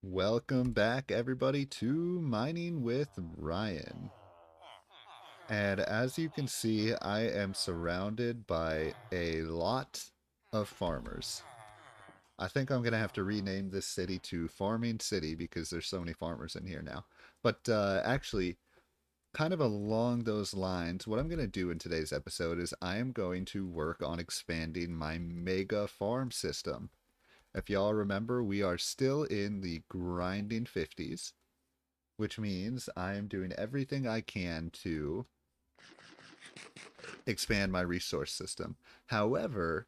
Welcome back, everybody, to Mining with Ryan. And as you can see, I am surrounded by a lot of farmers. I think I'm going to have to rename this city to Farming City because there's so many farmers in here now. But actually, kind of along those lines, what I'm going to do in today's episode is I am going to work on expanding my mega farm system. If y'all remember, we are still in the grinding 50s, which means I am doing everything I can to expand my resource system. However,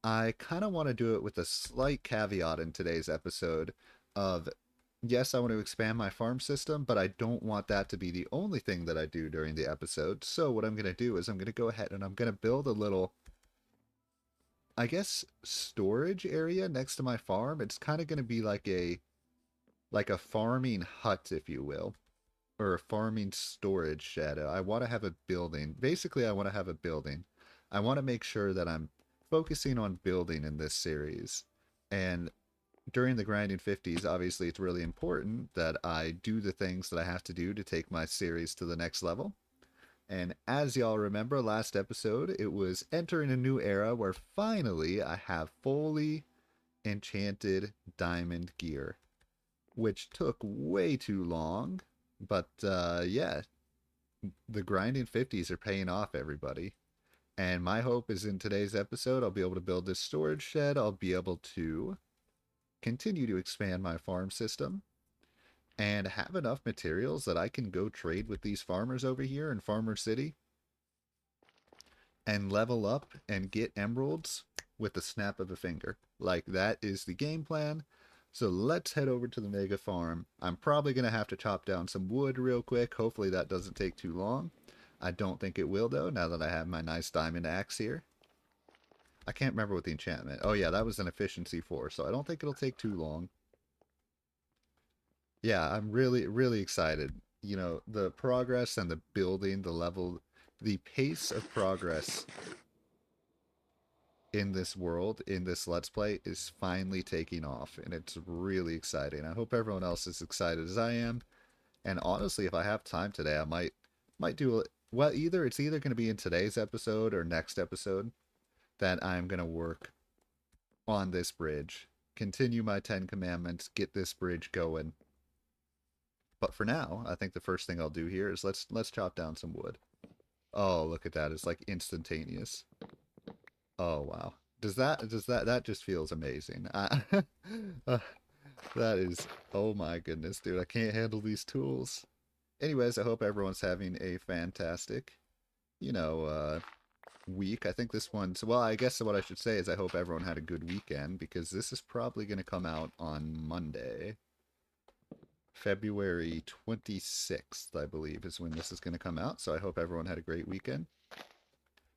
I kind of want to do it with a slight caveat in today's episode of yes, I want to expand my farm system, but I don't want that to be the only thing that I do during the episode. So what I'm going to do is I'm going to go ahead and I'm going to build a little, I guess, storage area next to my farm. It's kind of going to be like a farming hut, if you will, or a farming storage shed. I want to have a building. Basically, I want to have a building. I want to make sure that I'm focusing on building in this series. And during the grinding 50s, obviously, it's really important that I do the things that I have to do to take my series to the next level. And as y'all remember last episode, it was entering a new era where finally I have fully enchanted diamond gear, which took way too long. But yeah, the grinding 50s are paying off, everybody. And my hope is in today's episode, I'll be able to build this storage shed. I'll be able to continue to expand my farm system and have enough materials that I can go trade with these farmers over here in Farmer City and level up and get emeralds with the snap of a finger. Like, that is the game plan. So let's head over to the mega farm. I'm probably going to have to chop down some wood real quick. Hopefully that doesn't take too long. I don't think it will, though, now that I have my nice diamond axe here. I can't remember what the enchantment. Oh, yeah, that was an efficiency 4, so I don't think it'll take too long. Yeah, I'm really, really excited. You know, the progress and the building, the level, the pace of progress in this world, in this Let's Play, is finally taking off, and it's really exciting. I hope everyone else is excited as I am. And honestly, if I have time today, I might do well. It's either going to be in today's episode or next episode that I'm going to work on this bridge, continue my 10 Commandments, get this bridge going. But for now, I think the first thing I'll do here is let's chop down some wood. Oh, look at that! It's like instantaneous. Oh wow. That just feels amazing. Uh, that is, oh my goodness, dude. I can't handle these tools. Anyways, I hope everyone's having a fantastic, you know, week. I think this one's, well, I guess what I should say is I hope everyone had a good weekend because this is probably going to come out on Monday. February 26th, I believe, is when this is going to come out. So I hope everyone had a great weekend.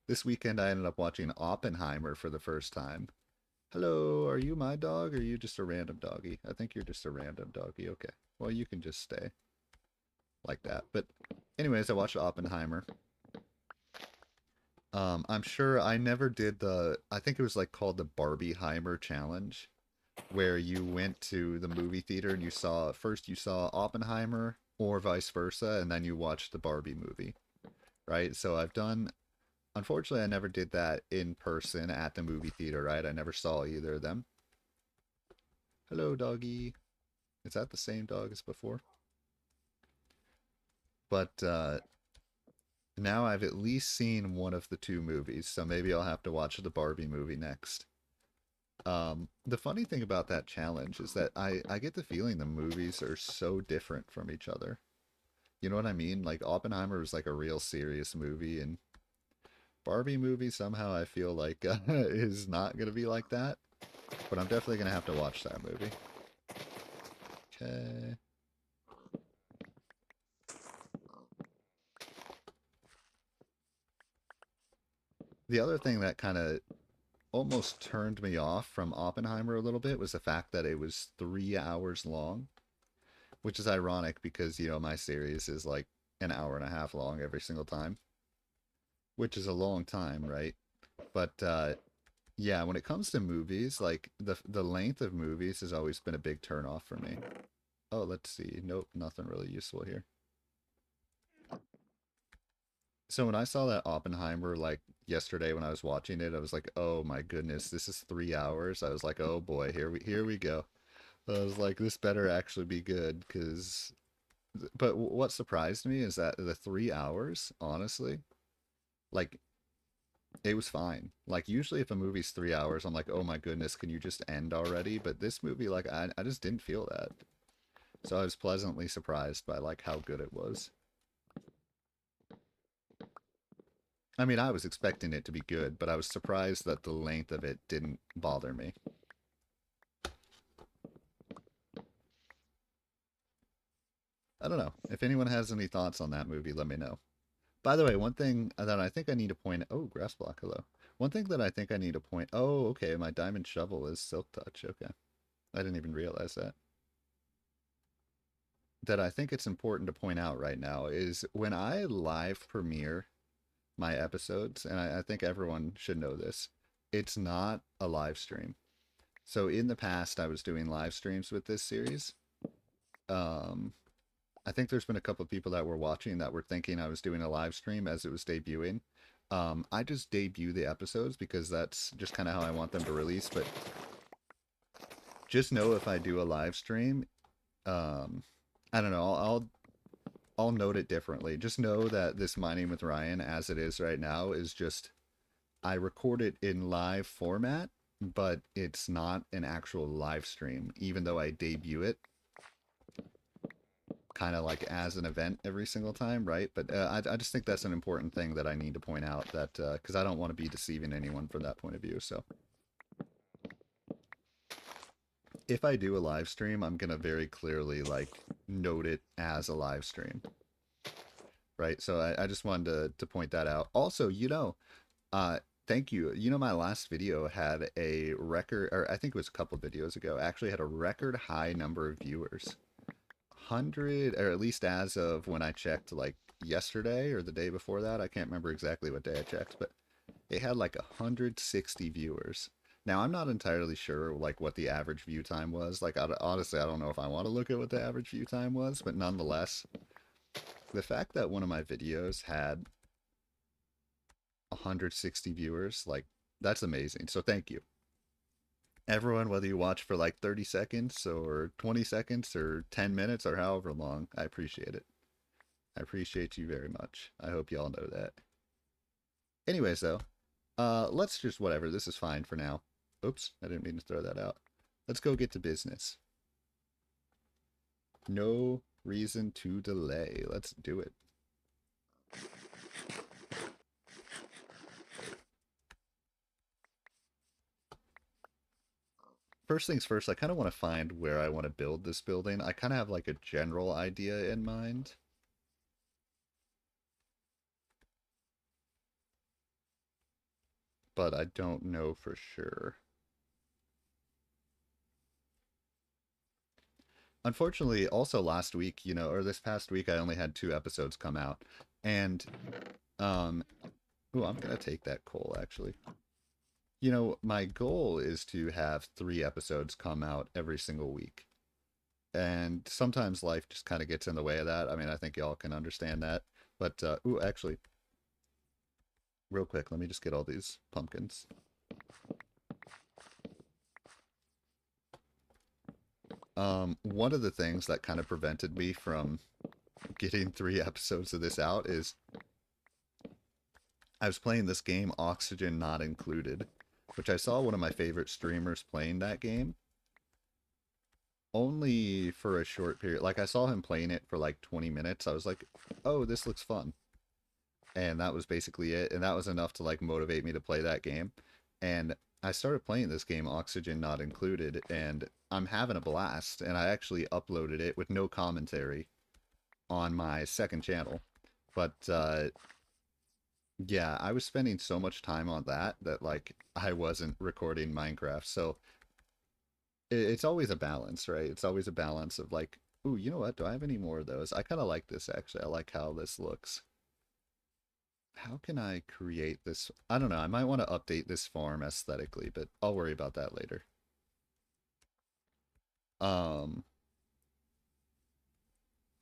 This weekend, I ended up watching Oppenheimer for the first time. Hello, are you my dog or are you just a random doggy? I think you're just a random doggy. Okay. Well, you can just stay like that. But anyways, I watched Oppenheimer. I'm sure I never did I think it was like called the Barbieheimer challenge, where you went to the movie theater and you saw Oppenheimer or vice versa, and then you watched the Barbie movie, right? So unfortunately, I never did that in person at the movie theater, right? I never saw either of them. Hello, doggy. Is that the same dog as before? But now I've at least seen one of the two movies, so maybe I'll have to watch the Barbie movie next. The funny thing about that challenge is that I get the feeling the movies are so different from each other. You know what I mean? Like Oppenheimer was like a real serious movie, and Barbie movie somehow I feel like is not gonna be like that. But I'm definitely gonna have to watch that movie. Okay. The other thing that kind of almost turned me off from Oppenheimer a little bit was the fact that it was 3 hours long, which is ironic because, you know, my series is like an hour and a half long every single time, which is a long time, right? But yeah, when it comes to movies, like the length of movies has always been a big turnoff for me. Oh, let's see. Nope, nothing really useful here. So when I saw that Oppenheimer like yesterday when I was watching it, I was like, "Oh my goodness, this is 3 hours." I was like, "Oh boy, here we go." I was like, "This better actually be good," because. But what surprised me is that the 3 hours, honestly, like it was fine. Like usually if a movie's 3 hours, I'm like, "Oh my goodness, can you just end already?" But this movie, like I just didn't feel that. So I was pleasantly surprised by like how good it was. I mean, I was expecting it to be good, but I was surprised that the length of it didn't bother me. I don't know. If anyone has any thoughts on that movie, let me know. By the way, one thing that I think I need to point oh, grass block, hello. One thing that I think I need to point oh, okay, my diamond shovel is silk touch. Okay. I didn't even realize that. That I think it's important to point out right now is when I live premiere my episodes, and I think everyone should know this, it's not a live stream. So in the past, I was doing live streams with this series. Um, I think there's been a couple of people that were watching that were thinking I was doing a live stream as it was debuting. I just debut the episodes because that's just kind of how I want them to release. But just know if I do a live stream, um, I don't know. I'll note it differently. Just know that this Mining with Ryan, as it is right now, is just I record it in live format, but it's not an actual live stream, even though I debut it kind of like as an event every single time, right? But I just think that's an important thing that I need to point out that because I don't want to be deceiving anyone from that point of view. So if I do a live stream, I'm gonna very clearly like note it as a live stream, right? So I just wanted to point that out. Also, uh, thank you. My last video had a record, or I think it was a couple videos ago, actually had a record high number of viewers. 100, or at least as of when I checked like yesterday or the day before that. I can't remember exactly what day I checked, but it had like 160 viewers. Now I'm not entirely sure like what the average view time was. Like honestly, I don't know if I want to look at what the average view time was, but nonetheless, the fact that one of my videos had 160 viewers, like that's amazing. So thank you. Everyone, whether you watch for like 30 seconds or 20 seconds or 10 minutes or however long, I appreciate it. I appreciate you very much. I hope y'all know that. Anyways, though, let's just whatever. This is fine for now. Oops, I didn't mean to throw that out. Let's go get to business. No reason to delay. Let's do it. First things first, I kind of want to find where I want to build this building. I kind of have like a general idea in mind. But I don't know for sure. Unfortunately, also last week, or this past week, I only had 2 episodes come out. And, oh, I'm going to take that coal actually. My goal is to have 3 episodes come out every single week. And sometimes life just kind of gets in the way of that. I mean, I think y'all can understand that. But, ooh, actually, real quick, let me just get all these pumpkins. One of the things that kind of prevented me from getting 3 episodes of this out is I was playing this game, Oxygen Not Included, which I saw one of my favorite streamers playing that game only for a short period. Like, I saw him playing it for like 20 minutes. I was like, oh, this looks fun. And that was basically it. And that was enough to like motivate me to play that game. And I started playing this game, Oxygen Not Included, and I'm having a blast. And I actually uploaded it with no commentary on my second channel. But yeah, I was spending so much time on that like I wasn't recording Minecraft. So it's always a balance, right? It's always a balance of like, ooh, you know what? Do I have any more of those? I kind of like this actually. I like how this looks. How can I create this? I don't know. I might want to update this farm aesthetically, but I'll worry about that later. Um,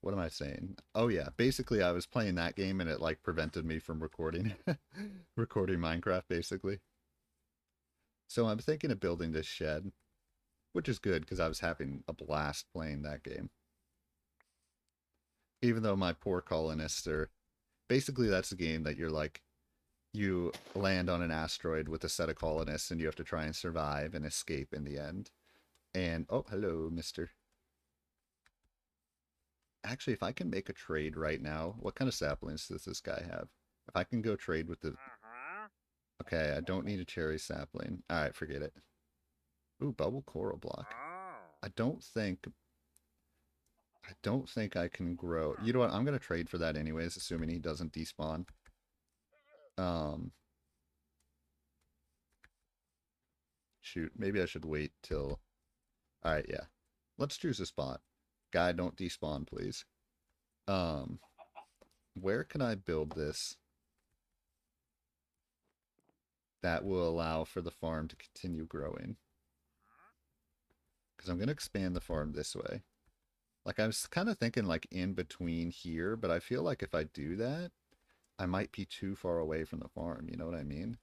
What am I saying? Oh yeah, basically I was playing that game and it like prevented me from recording recording Minecraft basically. So I'm thinking of building this shed, which is good because I was having a blast playing that game. Even though my poor colonists are basically that's a game that you're like you land on an asteroid with a set of colonists and you have to try and survive and escape in the end. And oh, hello, mister. Actually, if I can make a trade right now, what kind of saplings does this guy have? If I can go trade with the... Okay, I don't need a cherry sapling. Alright, forget it. Ooh, bubble coral block. I don't think... I don't think I can grow... You know what? I'm going to trade for that anyways, assuming he doesn't despawn. Um... Shoot, maybe I should wait till... Alright, yeah. Let's choose a spot. Guy, don't despawn, please. Um... Where can I build this that will allow for the farm to continue growing? Because I'm going to expand the farm this way. Like, I was kind of thinking, like, in between here, but I feel like if I do that, I might be too far away from the farm, you know what I mean?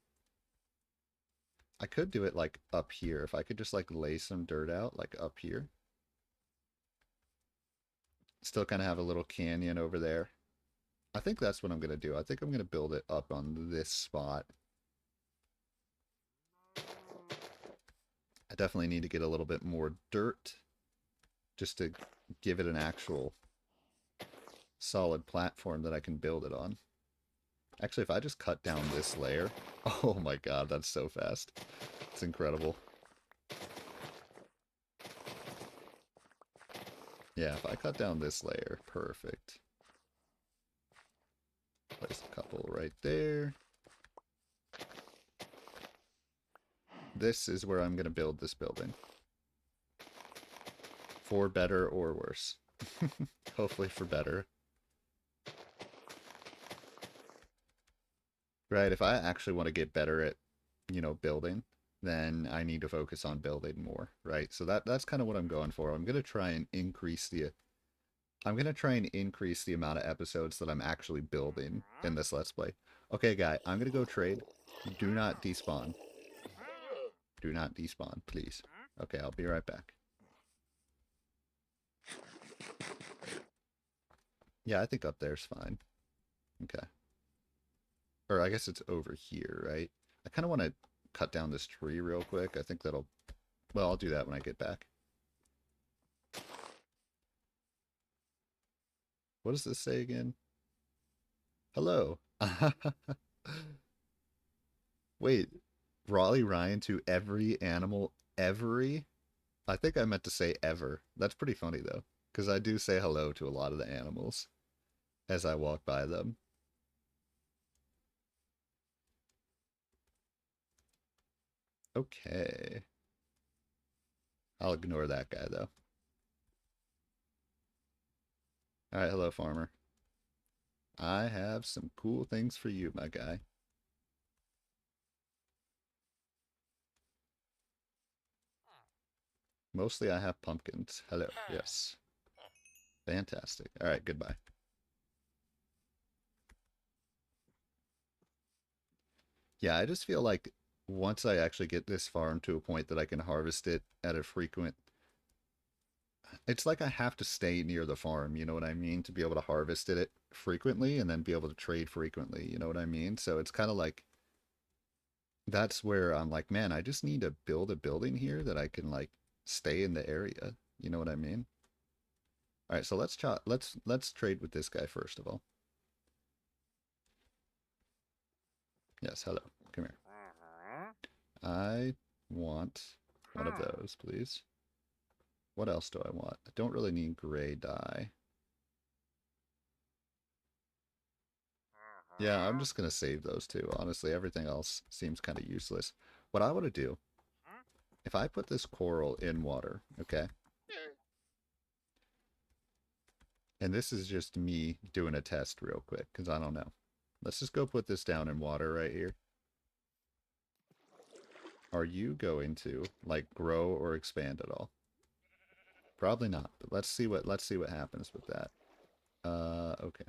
I could do it, like, up here. If I could just, like, lay some dirt out, like, up here. Still kind of have a little canyon over there. I think that's what I'm going to do. I think I'm going to build it up on this spot. I definitely need to get a little bit more dirt just to give it an actual solid platform that I can build it on. Actually, if I just cut down this layer... Oh my god, that's so fast. It's incredible. Yeah, if I cut down this layer, perfect. Place a couple right there. This is where I'm going to build this building. For better or worse. Hopefully for better. Right, if I actually want to get better at, you know, building, then I need to focus on building more, right? So that's kind of what I'm going for. I'm going to try and increase the amount of episodes that I'm actually building in this Let's Play. Okay, guy, I'm going to go trade. Do not despawn. Do not despawn, please. Okay, I'll be right back. Yeah, I think up there's fine. Okay. Or I guess it's over here, right? I kind of want to cut down this tree real quick. I think that'll... Well, I'll do that when I get back. What does this say again? Hello. Wait. Raleigh Ryan to every animal every? I think I meant to say ever. That's pretty funny, though. Because I do say hello to a lot of the animals as I walk by them. Okay. I'll ignore that guy, though. Alright, hello, farmer. I have some cool things for you, my guy. Mostly I have pumpkins. Hello. Yes. Fantastic. Alright, goodbye. Yeah, I just feel like once I actually get this farm to a point that I can harvest it at a frequent... It's like I have to stay near the farm, you know what I mean? To be able to harvest it frequently and then be able to trade frequently, you know what I mean? So it's kind of like... That's where I'm like, man, I just need to build a building here that I can, like, stay in the area. You know what I mean? Alright, so let's trade with this guy first of all. Yes, hello. Come here. I want one of those, please. What else do I want? I don't really need gray dye. Yeah, I'm just going to save those two. Honestly, everything else seems kind of useless. What I want to do, if I put this coral in water, okay? And this is just me doing a test real quick, because I don't know. Let's just go put this down in water right here. Are you going to, like, grow or expand at all? Probably not, but let's see what happens with that. Okay.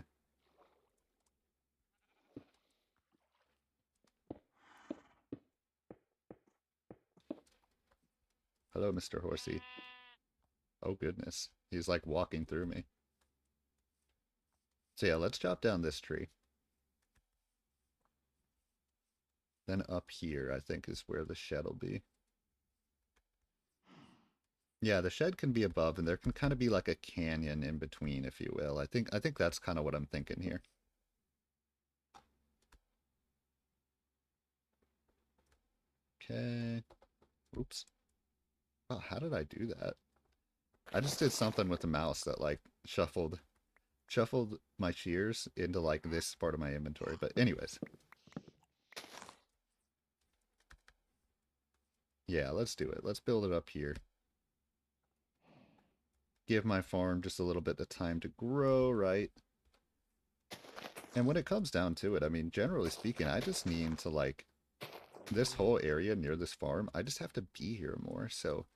Hello, Mr. Horsey. Oh, goodness. He's like walking through me. So yeah, let's chop down this tree. Then up here, I think, is where the shed will be. Yeah, the shed can be above, and there can kind of be like a canyon in between, if you will. I think that's kind of what I'm thinking here. Okay. Oops. Oh, how did I do that? I just did something with the mouse that like shuffled my shears into like this part of my inventory. But anyways, yeah, let's do it. Let's build it up here. Give my farm just a little bit of time to grow, right? And when it comes down to it, I mean, generally speaking, I just need to like this whole area near this farm, I just have to be here more. So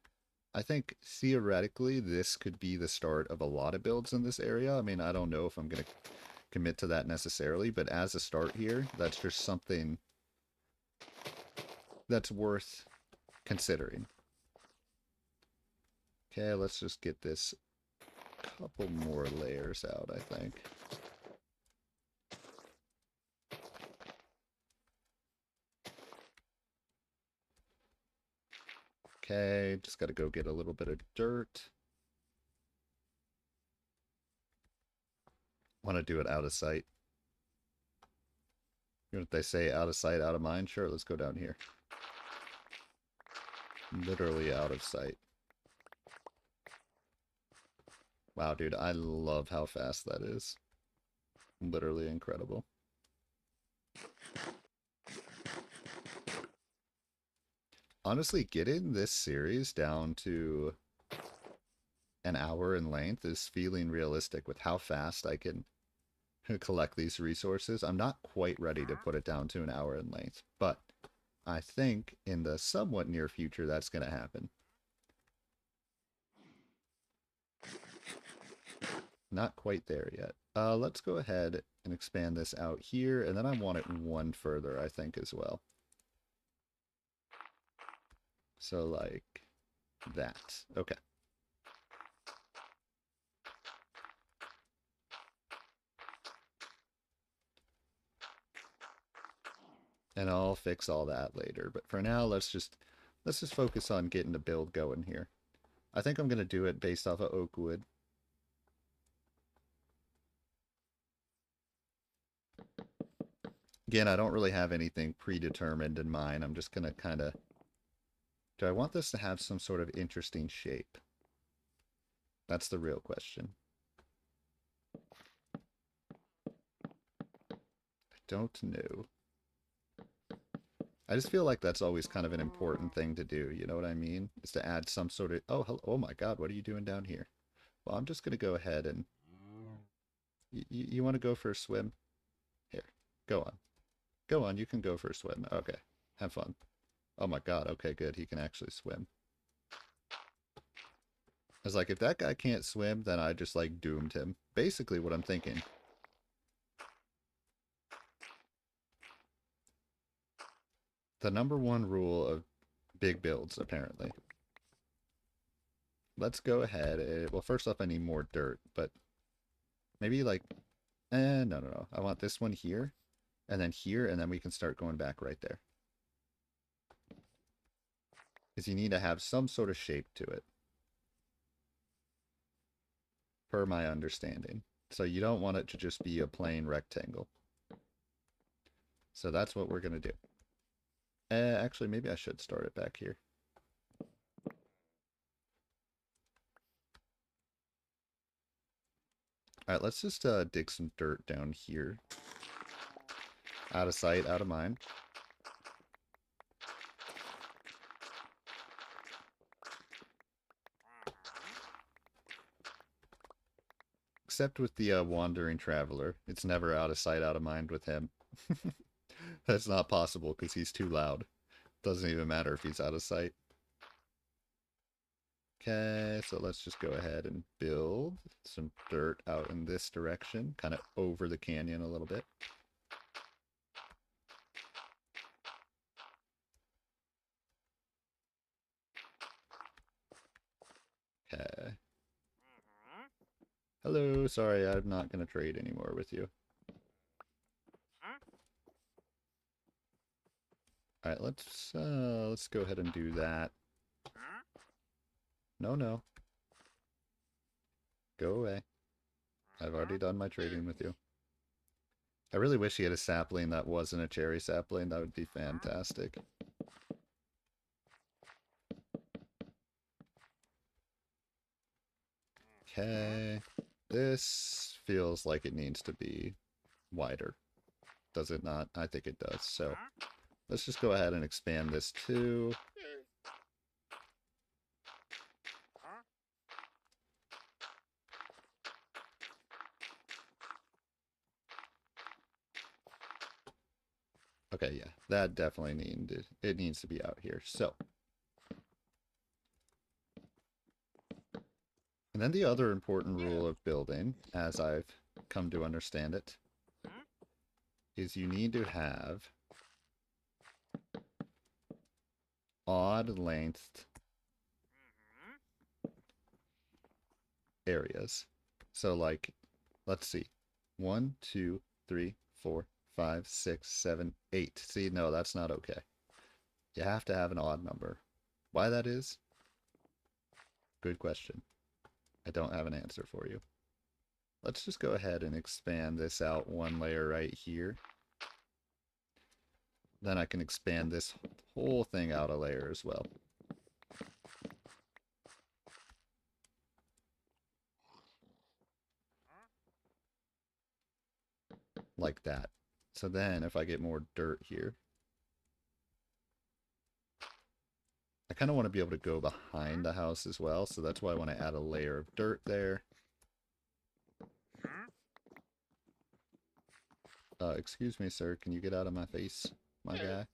I think theoretically this could be the start of a lot of builds in this area. I mean, I don't know if I'm going to commit to that necessarily, but as a start here, that's just something that's worth considering. Okay, let's just get this couple more layers out, I think. Okay, just got to go get a little bit of dirt. Want to do it out of sight. You know what they say, out of sight, out of mind? Sure, let's go down here. Literally out of sight. Wow, dude, I love how fast that is. Literally incredible. Honestly, getting this series down to an hour in length is feeling realistic with how fast I can collect these resources. I'm not quite ready to put it down to an hour in length, but I think in the somewhat near future that's going to happen. Not quite there yet. Let's go ahead and expand this out here, and then I want it one further, I think, as well. So, like, that. Okay. And I'll fix all that later. But for now, let's just focus on getting the build going here. I think I'm gonna do it based off of oak wood. Again, I don't really have anything predetermined in mind. I'm just gonna kind of. Do I want this to have some sort of interesting shape? That's the real question. I don't know. I just feel like that's always kind of an important thing to do. You know what I mean? Is to add some sort of. Oh, hello, oh my God! What are you doing down here? Well, I'm just gonna go ahead and. You want to go for a swim? Here, go on. Go on, you can go for a swim. Okay, have fun. Oh my God, okay, good. He can actually swim. I was like, if that guy can't swim, then I just like doomed him. Basically what I'm thinking. The number one rule of big builds, apparently. Let's go ahead. Well, first off, I need more dirt, but maybe like, no. I want this one here, and then we can start going back right there. Because you need to have some sort of shape to it, per my understanding. So you don't want it to just be a plain rectangle. So that's what we're going to do. Actually, maybe I should start it back here. All right, let's just dig some dirt down here. Out of sight, out of mind. Except with the wandering traveler. It's never out of sight, out of mind with him. That's not possible because he's too loud. Doesn't even matter if he's out of sight. Okay, so let's just go ahead and build some dirt out in this direction, kind of over the canyon a little bit. Okay. Hello, sorry, I'm not going to trade anymore with you. Alright, let's go ahead and do that. No, no. Go away. I've already done my trading with you. I really wish he had a sapling that wasn't a cherry sapling. That would be fantastic. Okay. This feels like it needs to be wider. Does it not? I think it does. So let's just go ahead and expand this too. Okay, yeah, that definitely needs to be out here. So, and then the other important rule of building, as I've come to understand it, is you need to have odd length areas. So like, let's see. 1, 2, 3, 4, 5, 6, 7, 8. See, no, that's not okay. You have to have an odd number. Why that is? Good question. I don't have an answer for you. Let's just go ahead and expand this out one layer right here. Then I can expand this whole thing out a layer as well. Like that. So then if I get more dirt here, I kind of want to be able to go behind the house as well. So that's why I want to add a layer of dirt there. Excuse me, sir. Can you get out of my face, my guy?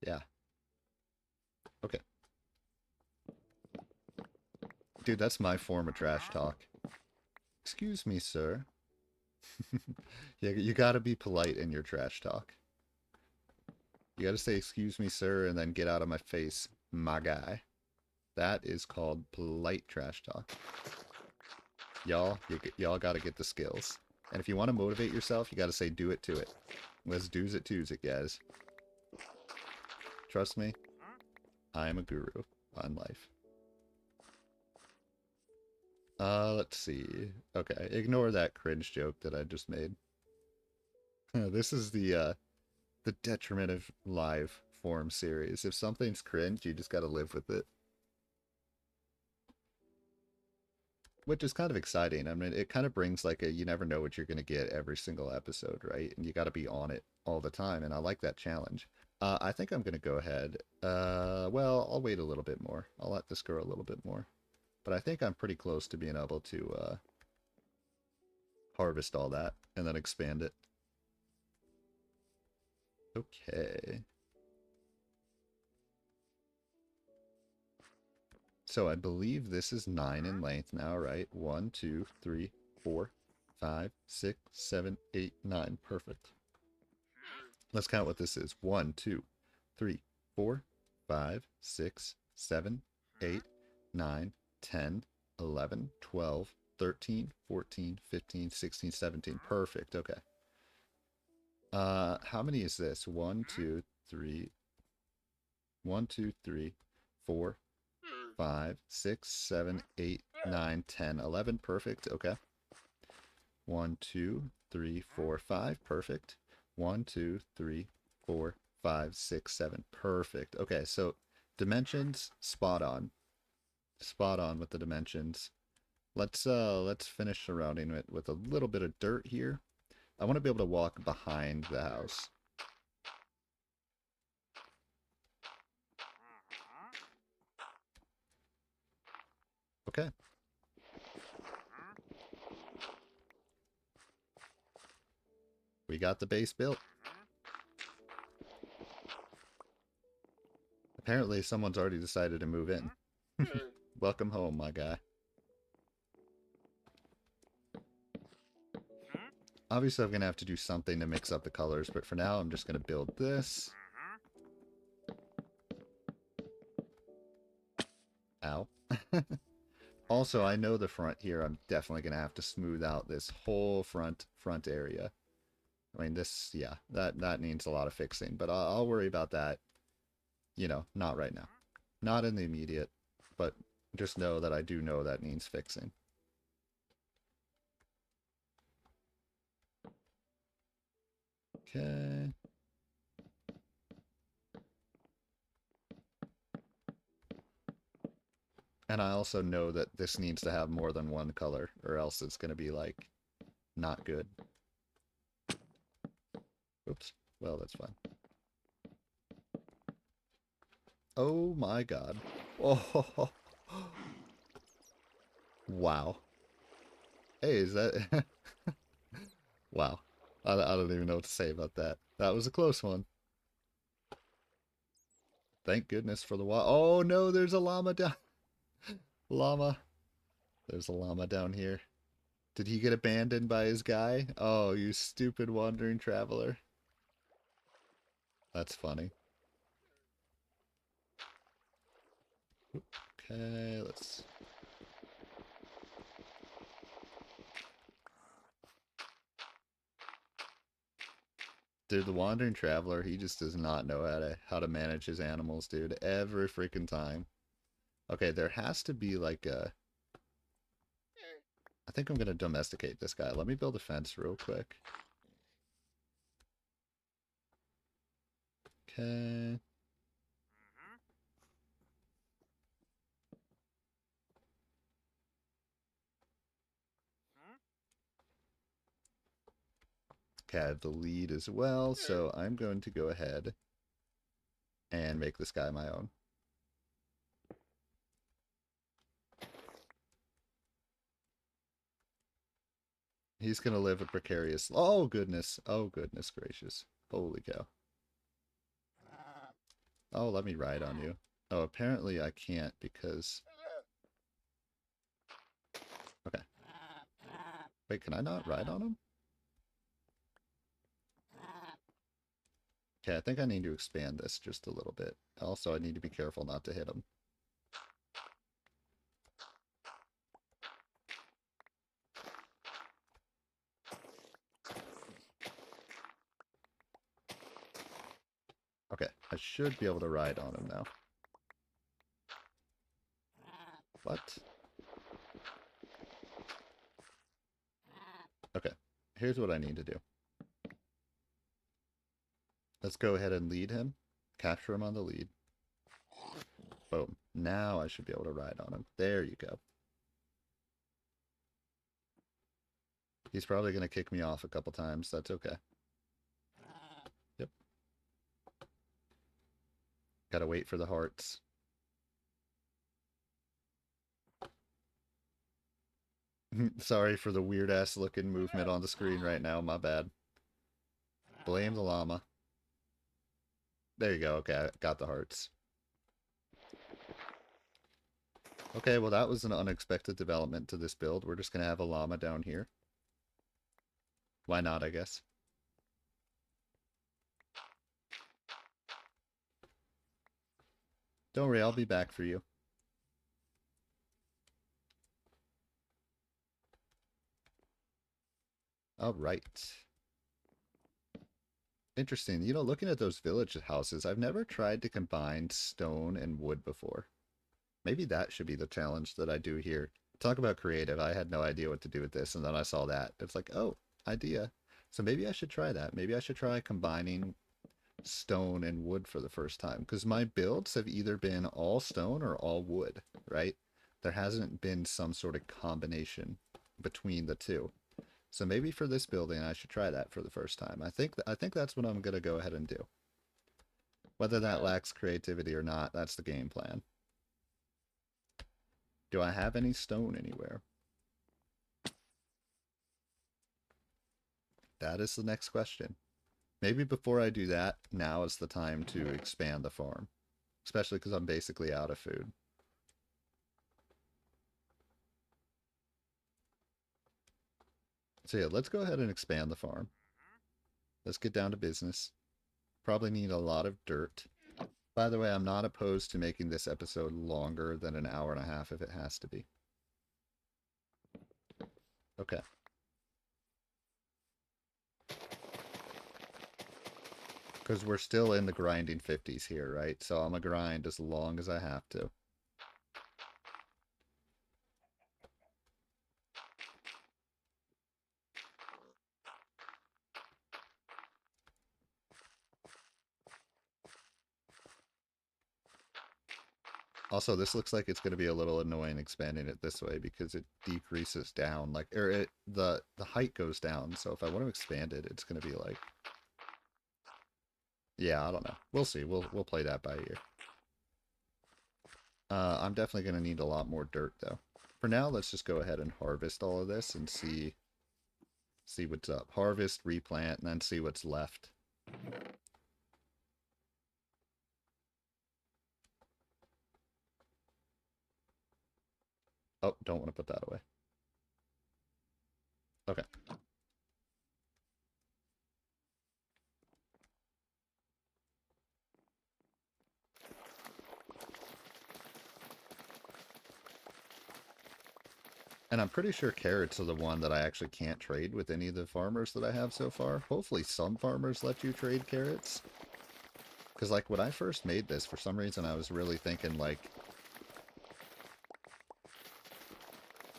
Yeah. Okay. Dude, that's my form of trash talk. Excuse me, sir. Yeah, you gotta be polite in your trash talk. You gotta say, excuse me, sir, and then get out of my face, my guy. That is called polite trash talk. Y'all gotta get the skills. And if you want to motivate yourself, you gotta say, do it to it. Let's do's it, to's it, guys. Trust me, I am a guru on life. Let's see. Okay, ignore that cringe joke that I just made. This is the detriment of live form series. If something's cringe, you just gotta live with it. Which is kind of exciting. I mean, it kind of brings like a, you never know what you're gonna get every single episode, right? And you gotta be on it all the time, and I like that challenge. I think I'm gonna go ahead. Well, I'll wait a little bit more. I'll let this grow a little bit more. But I think I'm pretty close to being able to harvest all that and then expand it. Okay. So I believe this is 9 in length now, right? 1, 2, 3, 4, 5, 6, 7, 8, 9. Perfect. Let's count what this is. 1, 2, 3, 4, 5, 6, 7, 8, 9, 10, 11, 12, 13, 14, 15, 16, 17. Perfect. Okay. How many is this? 1, 2, 3, 1, 2, 3, 4, 5, 6, 7, 8, 9, 10, 11. Perfect. Okay. 1, 2, 3, 4, 5. Perfect. 1, 2, 3, 4, 5, 6, 7. Perfect. Okay, so dimensions, spot on. Spot on with the dimensions. Let's finish surrounding it with a little bit of dirt here. I want to be able to walk behind the house. Okay. We got the base built. Apparently someone's already decided to move in. Welcome home, my guy. Obviously, I'm going to have to do something to mix up the colors, but for now, I'm just going to build this. Ow. Also, I know the front here, I'm definitely going to have to smooth out this whole front area. I mean, this, yeah, that needs a lot of fixing, but I'll worry about that, you know, not right now. Not in the immediate, but just know that I do know that needs fixing. Okay. And I also know that this needs to have more than one color, or else it's going to be, like, not good. Oops. Well, that's fine. Oh my god. Oh, wow. Hey, is that... Wow. I don't even know what to say about that. That was a close one. Thank goodness for the Oh no, there's a llama down. Llama. There's a llama down here. Did he get abandoned by his guy? Oh, you stupid wandering traveler. That's funny. Okay, let's... Dude, the wandering traveler, he just does not know how to manage his animals, dude. Every freaking time. Okay, there has to be like a... I think I'm gonna domesticate this guy. Let me build a fence real quick. Okay. Okay, I have the lead as well, so I'm going to go ahead and make this guy my own. He's gonna live a precarious... Oh, goodness. Oh, goodness gracious. Holy cow. Oh, let me ride on you. Oh, apparently I can't because... Okay. Wait, can I not ride on him? Okay, I think I need to expand this just a little bit. Also, I need to be careful not to hit him. Okay, I should be able to ride on him now. What? Okay, here's what I need to do. Let's go ahead and lead him. Capture him on the lead. Boom. Now I should be able to ride on him. There you go. He's probably going to kick me off a couple times. That's okay. Yep. Gotta wait for the hearts. Sorry for the weird-ass looking movement on the screen right now. My bad. Blame the llama. There you go. Okay, I got the hearts. Okay, well that was an unexpected development to this build. We're just going to have a llama down here. Why not, I guess. Don't worry, I'll be back for you. All right. Interesting. You know, looking at those village houses, I've never tried to combine stone and wood before. Maybe that should be the challenge that I do here. Talk about creative. I had no idea what to do with this, and then I saw that. It's like, oh, idea. So maybe I should try that. Maybe I should try combining stone and wood for the first time. Because my builds have either been all stone or all wood, right? There hasn't been some sort of combination between the two. So maybe for this building, I should try that for the first time. I think that's what I'm gonna go ahead and do. Whether that lacks creativity or not, that's the game plan. Do I have any stone anywhere? That is the next question. Maybe before I do that, now is the time to expand the farm. Especially because I'm basically out of food. So yeah, let's go ahead and expand the farm. Let's get down to business. Probably need a lot of dirt. By the way, I'm not opposed to making this episode longer than an hour and a half if it has to be. Okay. Because we're still in the grinding 50s here, right? So I'm going to grind as long as I have to. Also, this looks like it's going to be a little annoying expanding it this way because it decreases down, like, or the height goes down. So if I want to expand it, it's going to be like, yeah, I don't know. We'll see. We'll play that by ear. I'm definitely going to need a lot more dirt though. For now, let's just go ahead and harvest all of this and see what's up. Harvest, replant, and then see what's left. Oh, don't want to put that away. Okay. And I'm pretty sure carrots are the one that I actually can't trade with any of the farmers that I have so far. Hopefully some farmers let you trade carrots. Because, like, when I first made this, for some reason I was really thinking, like,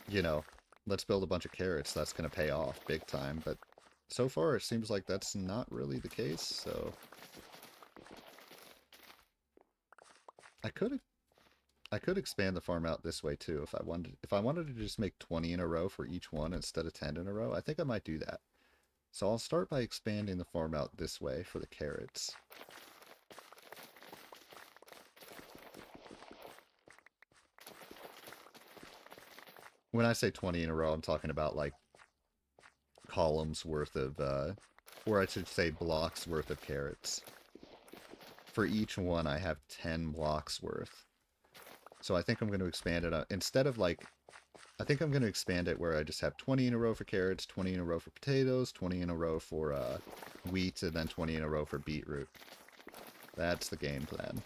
you know, let's build a bunch of carrots. That's going to pay off big time. But so far it seems like that's not really the case, so... I could expand the farm out this way too if I wanted. If I wanted to just make 20 in a row for each one instead of 10 in a row, I think I might do that. So I'll start by expanding the farm out this way for the carrots. When I say 20 in a row, I'm talking about like columns worth of, or I should say blocks worth of carrots. For each one, I have 10 blocks worth. So I think I'm going to expand it instead of like, I think I'm going to expand it where I just have 20 in a row for carrots, 20 in a row for potatoes, 20 in a row for wheat, and then 20 in a row for beetroot. That's the game plan.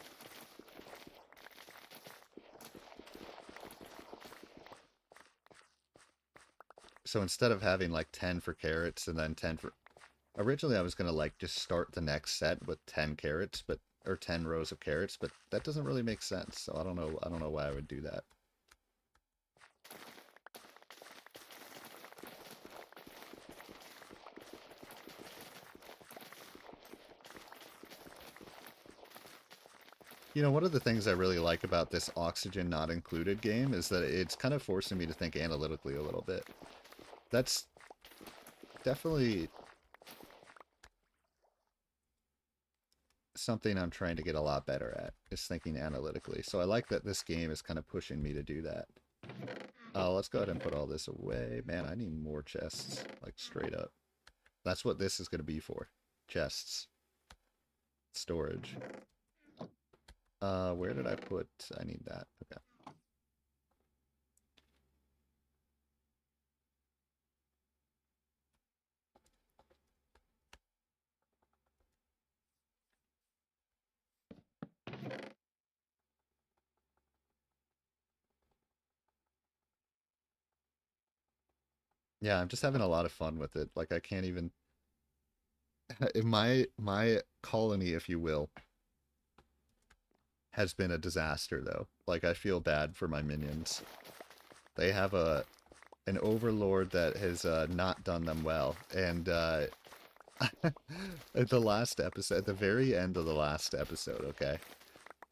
So instead of having like 10 for carrots and then 10 for... Originally I was going to like just start the next set with 10 carrots, but or 10 rows of carrots, but that doesn't really make sense. So I don't know why I would do that. You know, one of the things I really like about this oxygen not included game is that it's kind of forcing me to think analytically a little bit. That's definitely something I'm trying to get a lot better at, is thinking analytically. So I like that this game is kind of pushing me to do that. Let's go ahead and put all this away. Man, I need more chests, like straight up. That's what this is going to be for. Chests. Storage. Where did I put... I need that. Okay. Yeah, I'm just having a lot of fun with it. Like, I can't even... my colony, if you will, has been a disaster, though. Like, I feel bad for my minions. They have an overlord that has not done them well, and at the last episode, at the very end of the last episode, okay,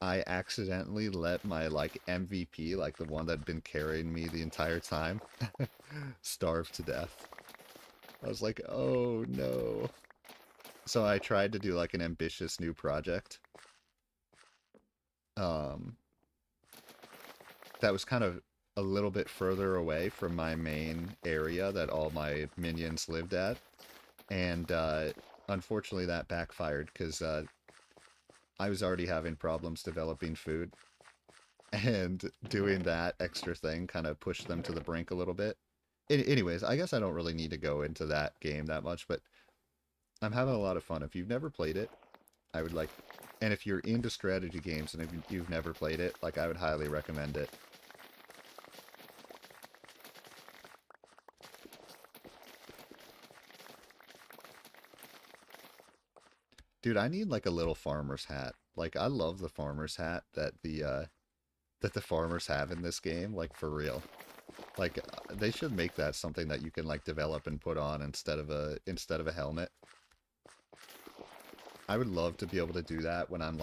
I accidentally let my like MVP, like the one that had been carrying me the entire time, starve to death. I was like, oh no. So I tried to do like an ambitious new project. Um, that was kind of a little bit further away from my main area that all my minions lived at. And unfortunately that backfired because I was already having problems developing food. And doing that extra thing kind of pushed them to the brink a little bit. Anyways, I guess I don't really need to go into that game that much, but I'm having a lot of fun. If you've never played it, I would like, and if you're into strategy games and if you've never played it, like I would highly recommend it. Dude, I need like a little farmer's hat. Like I love the farmer's hat that the farmers have in this game, like for real. Like they should make that something that you can like develop and put on instead of a helmet. I would love to be able to do that when I'm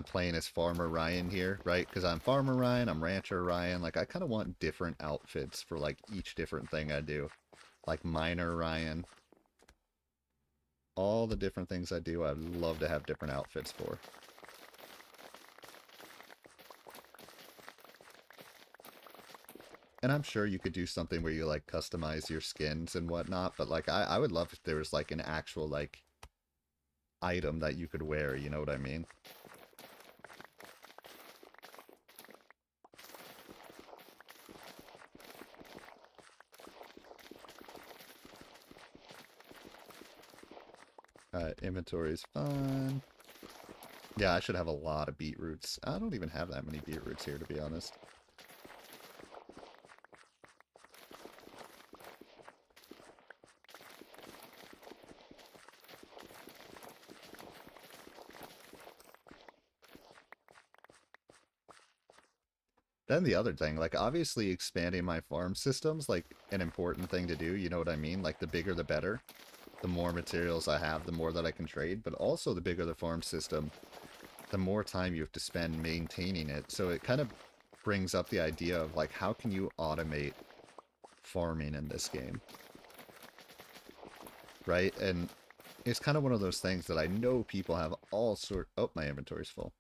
playing as Farmer Ryan here, right? Because I'm Farmer Ryan, I'm Rancher Ryan. Like I kind of want different outfits for like each different thing I do. Like Miner Ryan, all the different things I do, I'd love to have different outfits for. And I'm sure you could do something where you like customize your skins and whatnot, but like I would love if there was like an actual like item that you could wear, you know what I mean? Inventory is fun. Yeah, I should have a lot of beetroots. I don't even have that many beetroots here, to be honest. Then the other thing, like obviously expanding my farm system's like an important thing to do, you know what I mean? Like the bigger the better. The more materials I have, the more that I can trade, but also the bigger the farm system, the more time you have to spend maintaining it. So it kind of brings up the idea of like how can you automate farming in this game, right? And it's kind of one of those things that I know people have all sort. Oh, my inventory's full.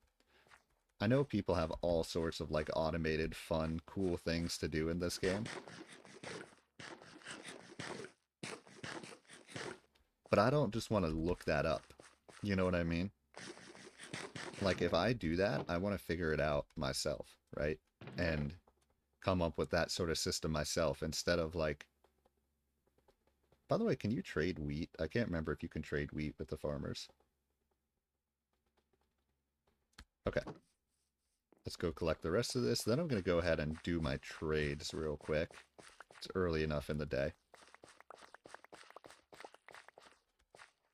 I know people have all sorts of like automated, fun, cool things to do in this game, but I don't just want to look that up. You know what I mean? Like if I do that, I want to figure it out myself, right? And come up with that sort of system myself instead of like. By the way, can you trade wheat? I can't remember if you can trade wheat with the farmers. Okay, let's go collect the rest of this. Then I'm going to go ahead and do my trades real quick. It's early enough in the day.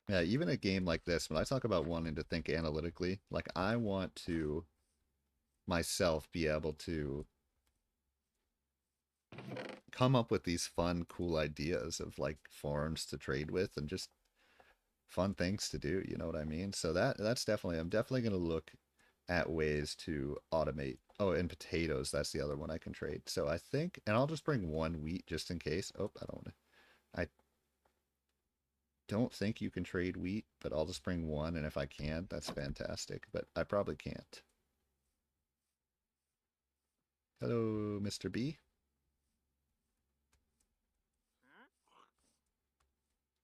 Yeah, even a game like this, when I talk about wanting to think analytically, like I want to myself be able to come up with these fun, cool ideas of like farms to trade with and just fun things to do, you know what I mean? So that's definitely I'm definitely going to look at ways to automate. Oh, and potatoes, that's the other one I can trade. So I think, and I'll just bring one wheat just in case. Oh, I don't think you can trade wheat, but I'll just bring one, and if I can, that's fantastic. But I probably can't. Hello, Mr. B.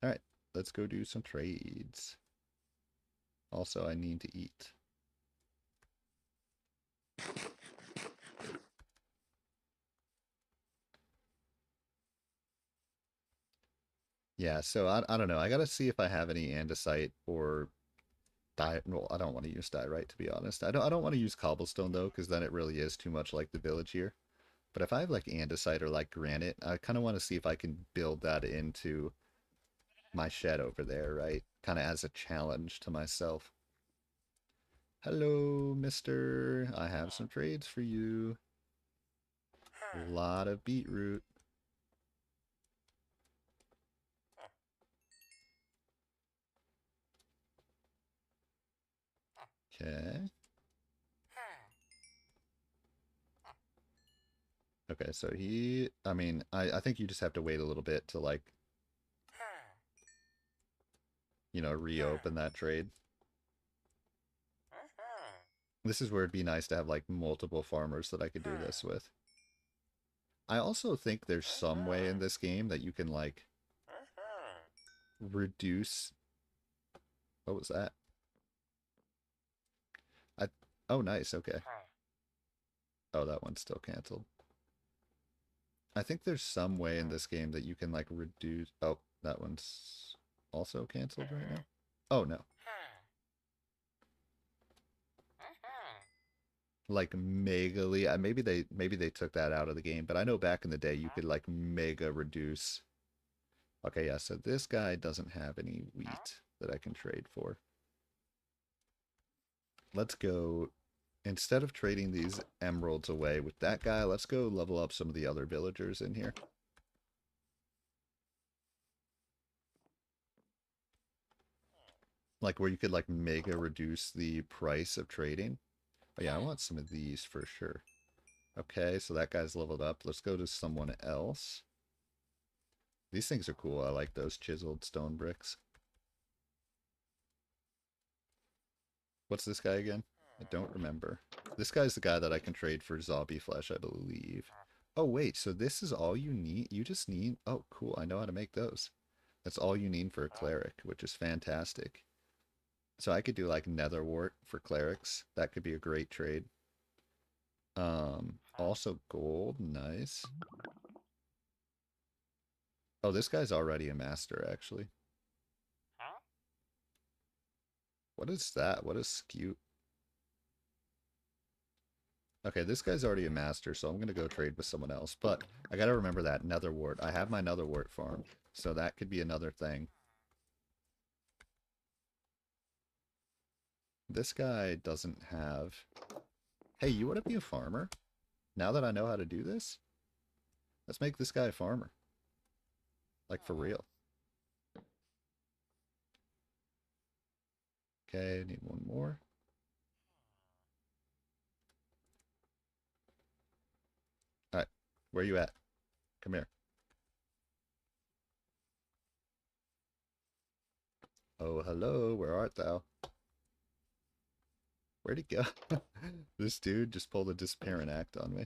All right, let's go do some trades. Also, I need to eat. Yeah, so I don't know. I gotta see if I have any andesite or dye. Well, I don't want to use diorite to be honest. I don't want to use cobblestone though, because then it really is too much like the village here. But if I have like andesite or like granite, I kind of want to see if I can build that into my shed over there, right? Kind of as a challenge to myself. Hello, mister. I have some trades for you. A lot of beetroot. Okay. Okay, so I mean, I think you just have to wait a little bit to like, reopen that trade. This is where it'd be nice to have like multiple farmers that I could do this with. I also think there's some way in this game that you can like reduce. What was that? I Oh, nice. Okay. Oh, that one's still canceled. I think there's some way in this game that you can like reduce. Oh, that one's also canceled right now. Oh no. Like megally. Maybe they took that out of the game, but I know back in the day you could like mega reduce. Okay, yeah, so this guy doesn't have any wheat that I can trade for. Let's go, instead of trading these emeralds away with that guy, let's go level up some of the other villagers in here. Like where you could like mega reduce the price of trading. Oh yeah, I want some of these for sure. Okay, so that guy's leveled up. Let's go to someone else. These things are cool. I like those chiseled stone bricks. What's this guy again? I don't remember. This guy's the guy that I can trade for zombie flesh, I believe. Oh, wait, so this is all you need? You just need... Oh, cool, I know how to make those. That's all you need for a cleric, which is fantastic. So I could do, like, nether wart for clerics. That could be a great trade. Also gold, nice. Oh, this guy's already a master, actually. What is that? What is skew? Okay, this guy's already a master, so I'm going to go trade with someone else. But I got to remember that nether wart. I have my nether wart farm, so that could be another thing. This guy doesn't have... Hey, you want to be a farmer? Now that I know how to do this? Let's make this guy a farmer. Like, for real. Okay, I need one more. Alright, where you at? Come here. Oh, hello, where art thou? Where'd he go? This dude just pulled a disappearing act on me.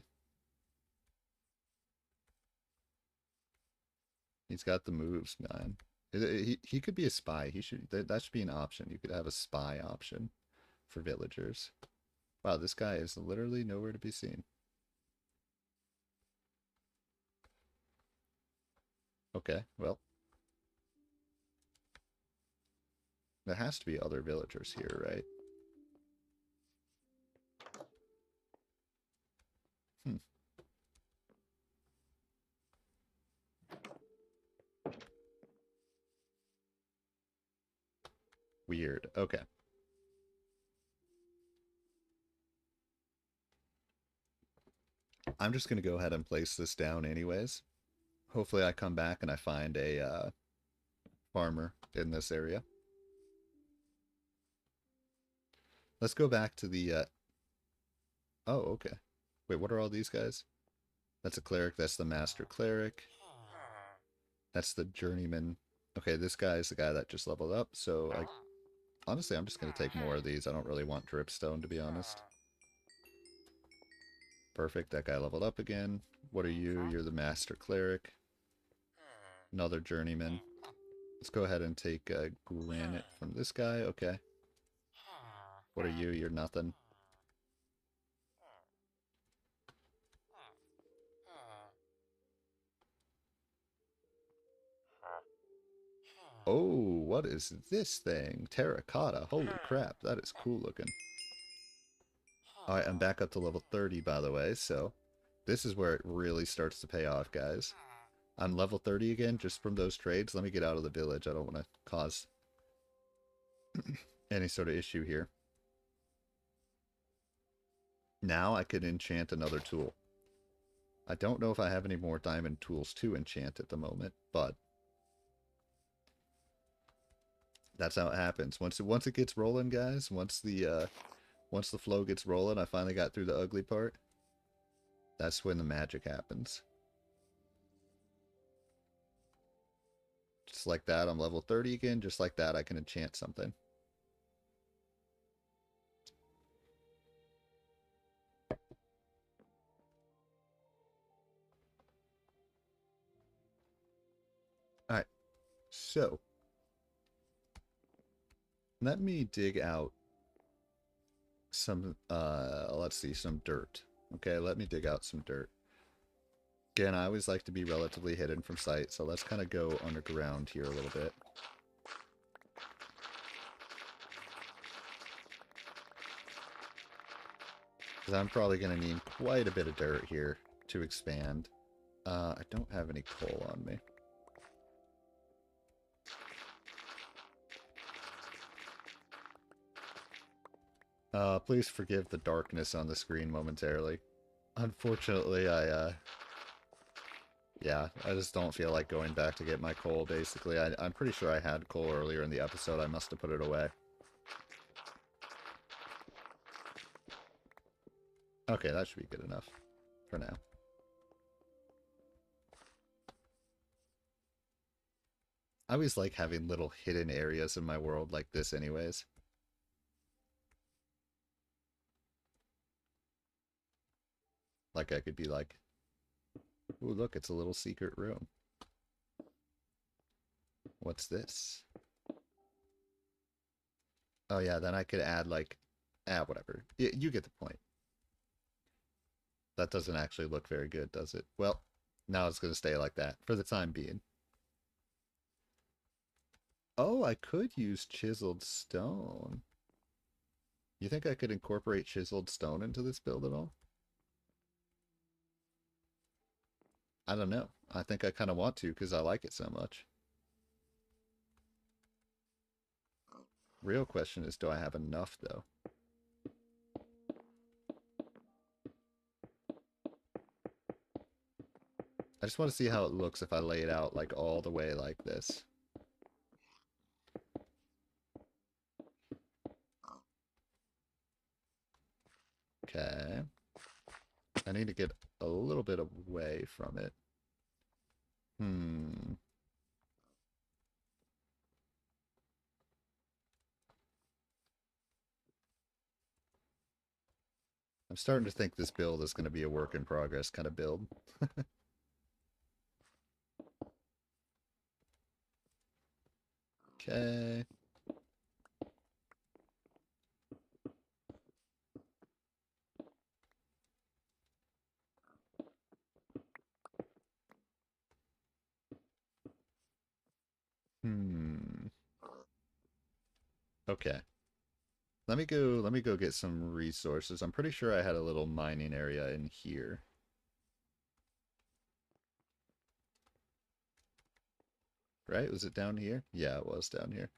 He's got the moves, man. He could be a spy. That should be an option. You could have a spy option for villagers. Wow, this guy is literally nowhere to be seen. Okay, well, there has to be other villagers here, right? Hmm. Weird. Okay. I'm just going to go ahead and place this down anyways. Hopefully I come back and I find a farmer in this area. Let's go back to the... Oh, okay. Wait, what are all these guys? That's a cleric. That's the master cleric. That's the journeyman. Okay, this guy is the guy that just leveled up. So, honestly, I'm just going to take more of these. I don't really want dripstone, to be honest. Perfect. That guy leveled up again. What are you? You're the master cleric. Another journeyman. Let's go ahead and take granite from this guy. Okay. What are you? You're nothing. Oh, what is this thing? Terracotta. Holy crap, that is cool looking. Alright, I'm back up to level 30, by the way, so this is where it really starts to pay off, guys. I'm level 30 again, just from those trades. Let me get out of the village. I don't want to cause any sort of issue here. Now I could enchant another tool. I don't know if I have any more diamond tools to enchant at the moment, but that's how it happens. Once it gets rolling, guys, once the flow gets rolling, I finally got through the ugly part. That's when the magic happens. Just like that, I'm level 30 again. Just like that, I can enchant something. Alright, so let me dig out some, let's see, some dirt. Okay, let me dig out some dirt. Again, I always like to be relatively hidden from sight, so let's kind of go underground here a little bit. Because I'm probably going to need quite a bit of dirt here to expand. I don't have any coal on me. Please forgive the darkness on the screen momentarily. Unfortunately, yeah, I just don't feel like going back to get my coal, basically. I'm pretty sure I had coal earlier in the episode. I must have put it away. Okay, that should be good enough for now. I always like having little hidden areas in my world like this anyways. Like I could be like, ooh, look, it's a little secret room. What's this? Oh yeah, then I could add like, whatever. You get the point. That doesn't actually look very good, does it? Well, now it's going to stay like that for the time being. Oh, I could use chiseled stone. You think I could incorporate chiseled stone into this build at all? I don't know. I think I kind of want to because I like it so much. Real question is, do I have enough, though? I just want to see how it looks if I lay it out, like, all the way like this. Okay. I need to get a little bit away from it. Hmm. I'm starting to think this build is going to be a work in progress kind of build. Okay. Hmm. Okay. Let me go get some resources. I'm pretty sure I had a little mining area in here. Right? Was it down here? Yeah, it was down here.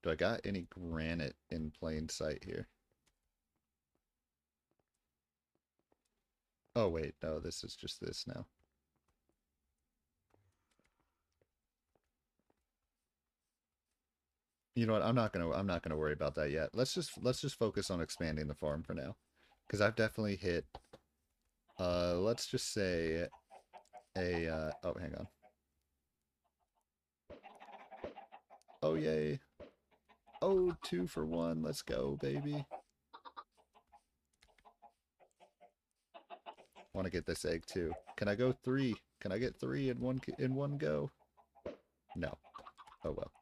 Do I got any granite in plain sight here? Oh wait, no, this is just this now. You know what? I'm not gonna worry about that yet. Let's just focus on expanding the farm for now. Because I've definitely hit let's just say oh hang on. Oh yay. Oh, 2 for 1. Let's go, baby. Want to get this egg too. Can I go 3? Can I get 3 in one go? No. Oh well.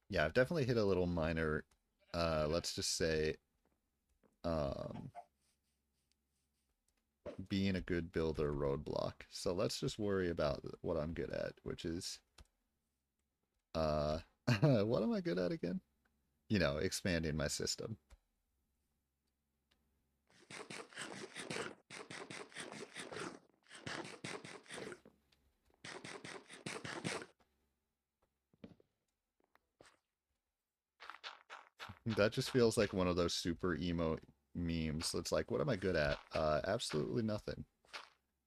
Yeah, I've definitely hit a little minor let's just say um being a good builder roadblock. So let's just worry about what I'm good at, which is what am I good at again? You know, expanding my system. That just feels like one of those super emo memes. It's like, what am I good at? Absolutely nothing.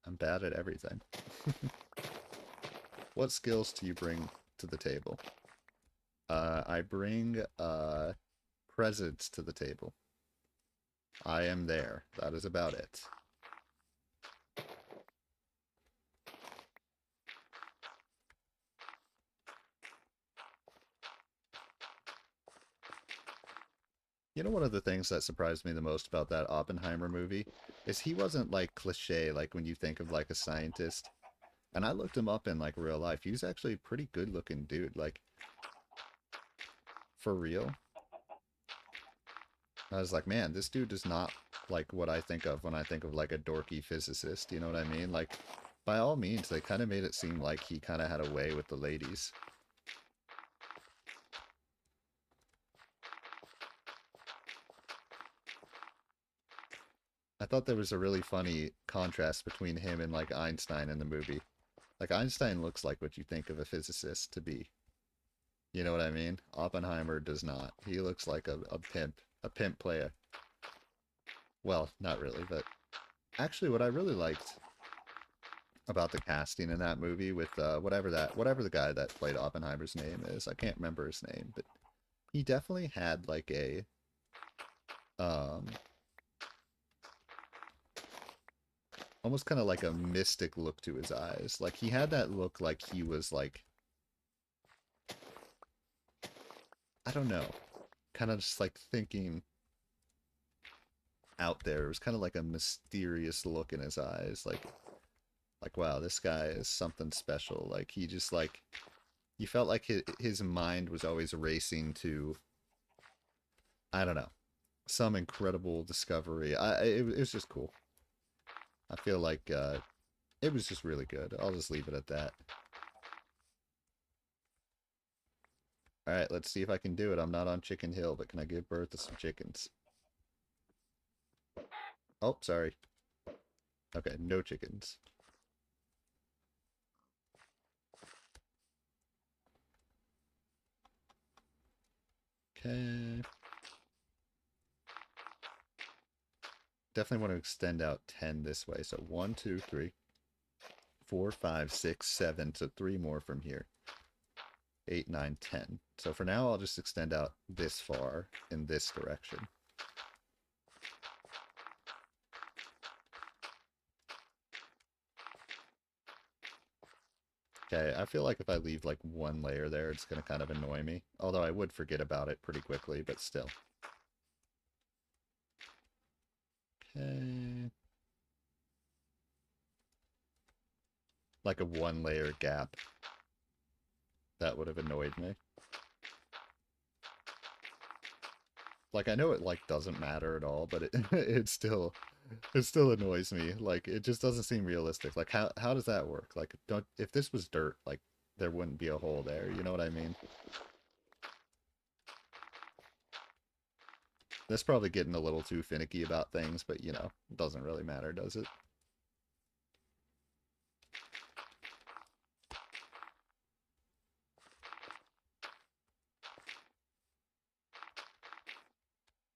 I'm bad at everything. What skills do you bring to the table? I bring presence to the table. I am there. That is about it. You know, one of the things that surprised me the most about that Oppenheimer movie is he wasn't like cliche, like when you think of like a scientist. And I looked him up in like real life. He was actually a pretty good looking dude, like for real. I was like, man, this dude does not like what I think of when I think of like a dorky physicist. You know what I mean? Like, by all means, they kind of made it seem like he kind of had a way with the ladies. I thought there was a really funny contrast between him and like Einstein in the movie. Like Einstein looks like what you think of a physicist to be. You know what I mean? Oppenheimer does not. He looks like a pimp player. Well, not really, but actually what I really liked about the casting in that movie with whatever the guy that played Oppenheimer's name is, I can't remember his name, but he definitely had like a um almost kind of like a mystic look to his eyes. Like he had that look like he was like, I don't know, kind of just like thinking out there. It was kind of like a mysterious look in his eyes, like wow, this guy is something special. Like he just like you felt like his mind was always racing to, I don't know, some incredible discovery. It was just cool. I feel like it was just really good. I'll just leave it at that. All right, let's see if I can do it. I'm not on Chicken Hill, but can I give birth to some chickens? Oh, sorry. Okay, no chickens. Okay. Definitely want to extend out 10 this way. So 1, 2, 3, 4, 5, 6, 7. So 3 more from here. 8, 9, 10. So for now, I'll just extend out this far in this direction. Okay, I feel like if I leave like one layer there, it's going to kind of annoy me. Although I would forget about it pretty quickly, but still. Okay. Like a one layer gap. That would have annoyed me. Like I know it like doesn't matter at all, but it still annoys me. Like it just doesn't seem realistic. Like how does that work? Like don't if this was dirt, like there wouldn't be a hole there. You know what I mean? That's probably getting a little too finicky about things, but you know, it doesn't really matter, does it?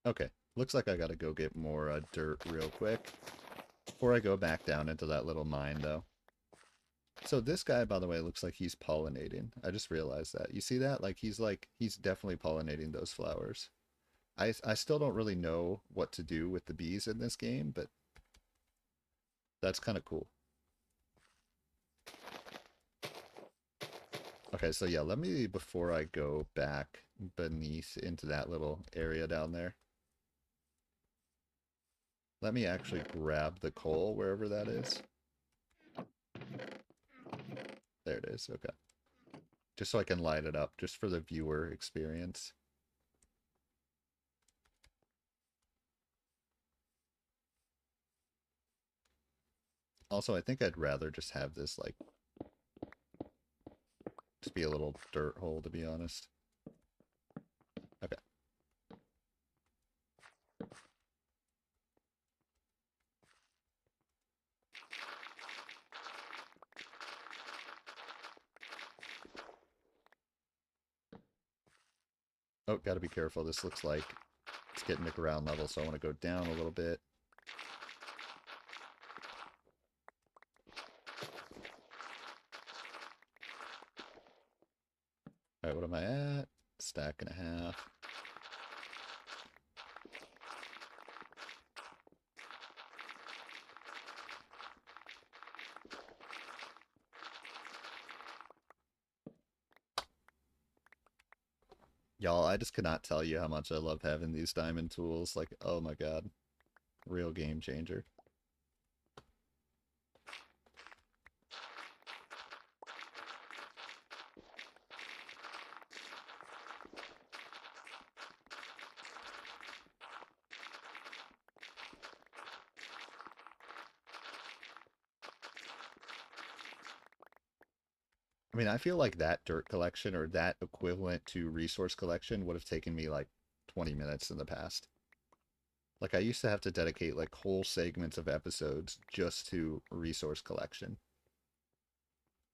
Okay. Looks like I gotta go get more dirt real quick before I go back down into that little mine, though. So this guy, by the way, looks like he's pollinating. I just realized that. You see that? Like he's definitely pollinating those flowers. I still don't really know what to do with the bees in this game, but that's kind of cool. Okay, so yeah, let me, before I go back beneath into that little area down there, let me actually grab the coal wherever that is. There it is, okay. Just so I can light it up, just for the viewer experience. Also, I think I'd rather just have this, like, just be a little dirt hole, to be honest. Okay. Oh, gotta be careful. This looks like it's getting to ground level, so I want to go down a little bit. Alright, what am I at? Stack and a half. Y'all, I just cannot tell you how much I love having these diamond tools. Like, oh my god. Real game changer. mean, I feel like that dirt collection or that equivalent to resource collection would have taken me like 20 minutes in the past. Like I used to have to dedicate like whole segments of episodes just to resource collection.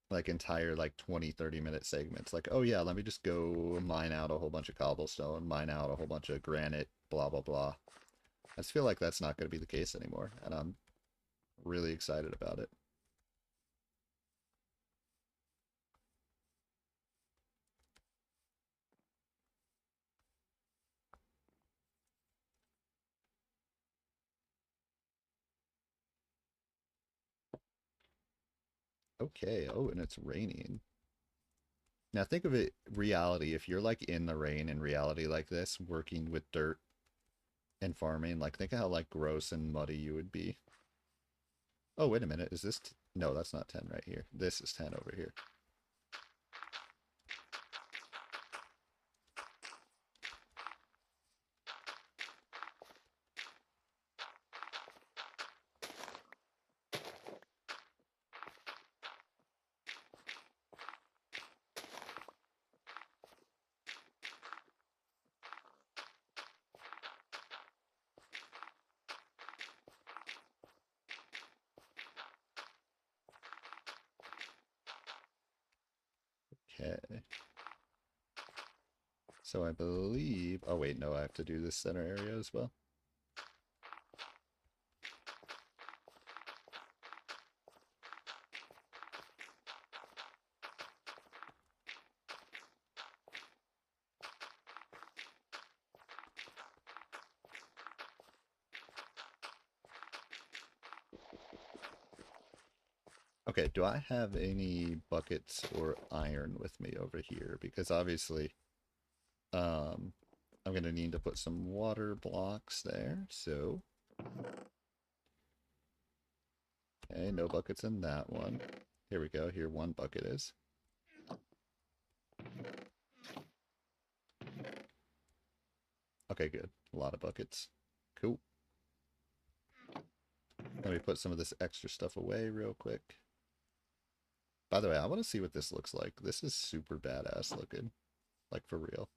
Like entire like 20, 30 minute segments. Like, oh yeah, let me just go mine out a whole bunch of cobblestone, mine out a whole bunch of granite, blah blah blah. I just feel like that's not going to be the case anymore, and I'm really excited about it. Okay, oh, and it's raining. Now think of it reality. If you're like in the rain in reality like this, working with dirt and farming, like think of how like gross and muddy you would be. Oh, wait a minute. Is this no, that's not 10 right here. This is 10 over here. Okay. So I believe, oh wait, no, I have to do this center area as well. Okay, do I have any buckets or iron with me over here? Because obviously, um, I'm gonna need to put some water blocks there. So, okay, no buckets in that one. Here we go. Here one bucket is. Okay, good. A lot of buckets. Cool. Let me put some of this extra stuff away real quick. By the way, I want to see what this looks like. This is super badass looking. Like for real.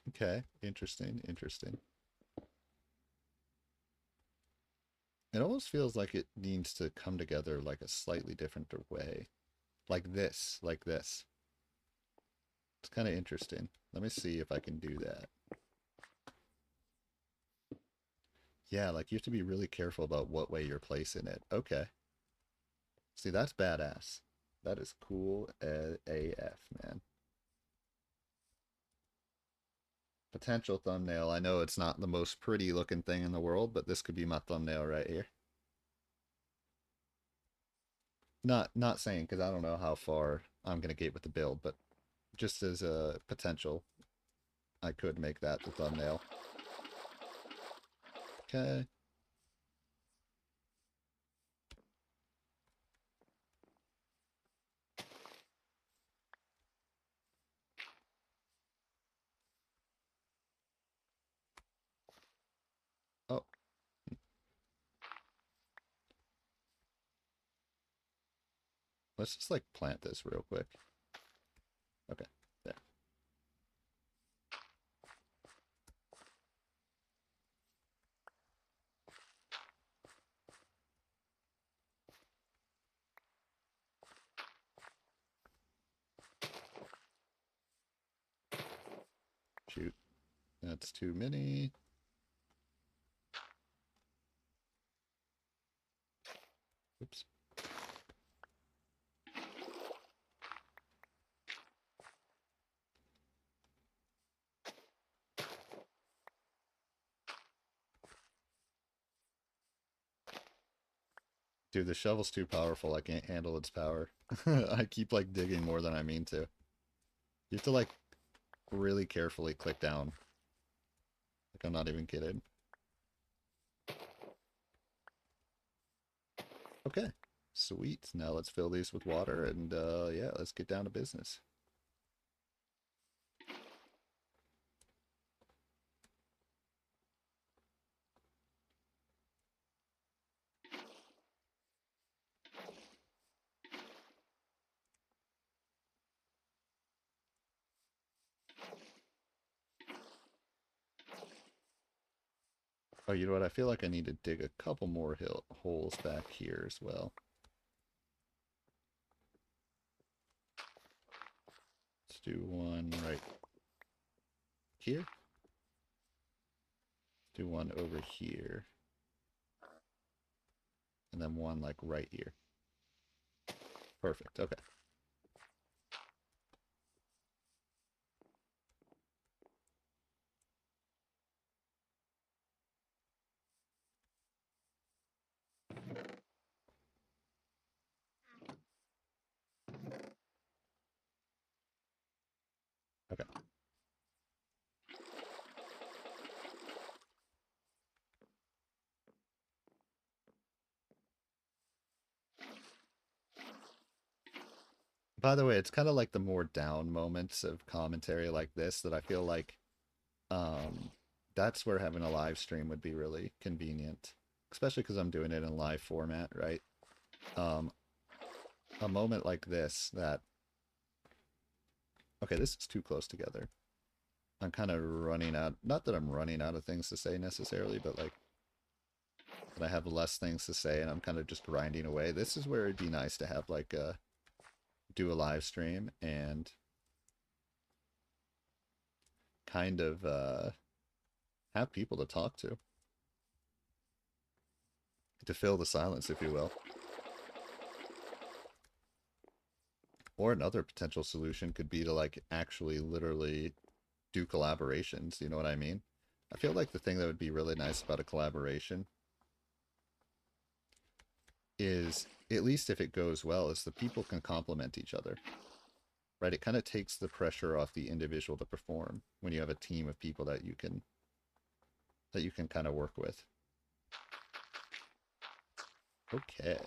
Okay, interesting, interesting. It almost feels like it needs to come together like a slightly different way. Like this, like this. It's kind of interesting. Let me see if I can do that. Yeah, like you have to be really careful about what way you're placing it. Okay. See, that's badass. That is cool as AF, man. Potential thumbnail. I know it's not the most pretty looking thing in the world, but this could be my thumbnail right here. Not saying because I don't know how far I'm gonna get with the build, but just as a potential, I could make that the thumbnail. Okay. Oh, let's just like plant this real quick. Okay, there. Shoot, that's too many. Oops. Dude, the shovel's too powerful. I can't handle its power. I keep like digging more than I mean to. You have to like really carefully click down. Like I'm not even kidding. Okay. Sweet. Now let's fill these with water and yeah, let's get down to business. Oh, you know what? I feel like I need to dig a couple more holes back here as well. Let's do one right here. Do one over here. And then one like right here. Perfect. Okay. Okay. By the way, it's kind of like the more down moments of commentary like this that I feel like um that's where having a live stream would be really convenient, especially because I'm doing it in live format, right? Um, a moment like this that okay, this is too close together. I'm kind of running out, not that I'm running out of things to say necessarily, but like that I have less things to say and I'm kind of just grinding away. This is where it'd be nice to have like do a live stream and kind of have people to talk to fill the silence, if you will. Or another potential solution could be to like actually literally do collaborations, you know what I mean? I feel like the thing that would be really nice about a collaboration is, at least if it goes well, is the people can complement each other. Right? It kind of takes the pressure off the individual to perform when you have a team of people that you can kind of work with. Okay.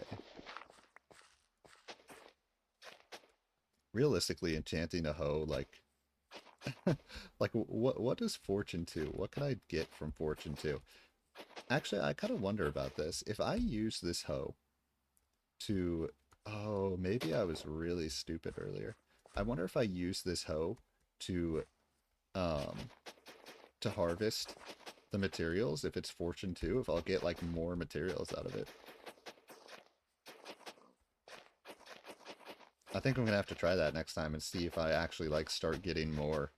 Realistically, enchanting a hoe, like like what is Fortune 2? What can I get from Fortune 2? Actually, I kind of wonder about this. If I use this hoe to, oh, maybe I was really stupid earlier. I wonder if I use this hoe to um to harvest the materials, if it's Fortune 2, if I'll get like more materials out of it. I think I'm gonna have to try that next time and see if I actually like start getting more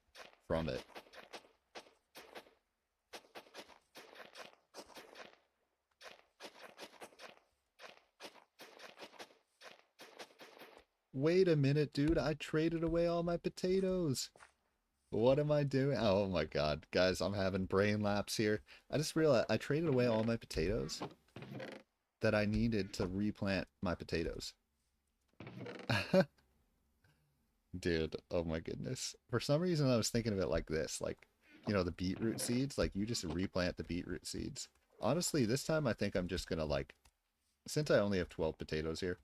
from it. Wait a minute, dude. I traded away all my potatoes. What am I doing? Oh my god. Guys, I'm having brain lapse here. I just realized I traded away all my potatoes that I needed to replant my potatoes. Dude, oh my goodness. For some reason, I was thinking of it like this, like, you know, the beetroot seeds, like you just replant the beetroot seeds. Honestly, this time I think I'm just gonna like, since I only have 12 potatoes here,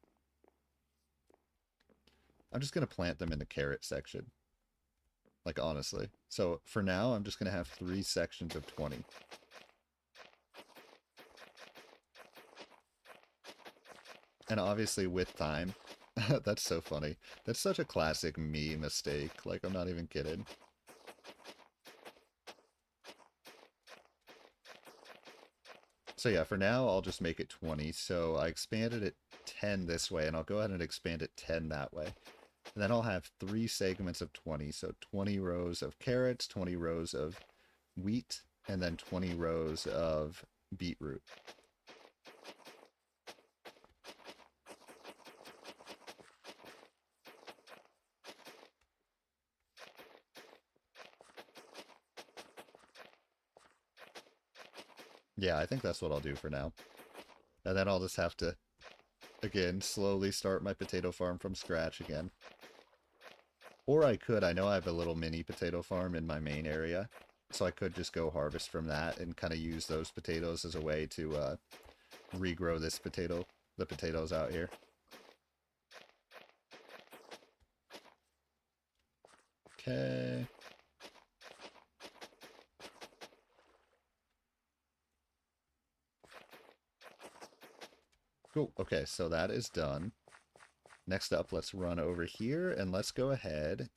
I'm just gonna plant them in the carrot section. Like honestly. So for now, I'm just gonna have 3 sections of 20. And obviously with time, that's so funny. That's such a classic me mistake. Like I'm not even kidding. So yeah, for now, I'll just make it 20. So I expanded it 10 this way, and I'll go ahead and expand it 10 that way. And then I'll have 3 segments of 20. So 20 rows of carrots, 20 rows of wheat, and then 20 rows of beetroot. Yeah, I think that's what I'll do for now. And then I'll just have to, again, slowly start my potato farm from scratch again. Or I could, I know I have a little mini potato farm in my main area, so I could just go harvest from that and kind of use those potatoes as a way to regrow the potatoes out here. Okay. Cool. Okay, so that is done. Next up, let's run over here and let's go ahead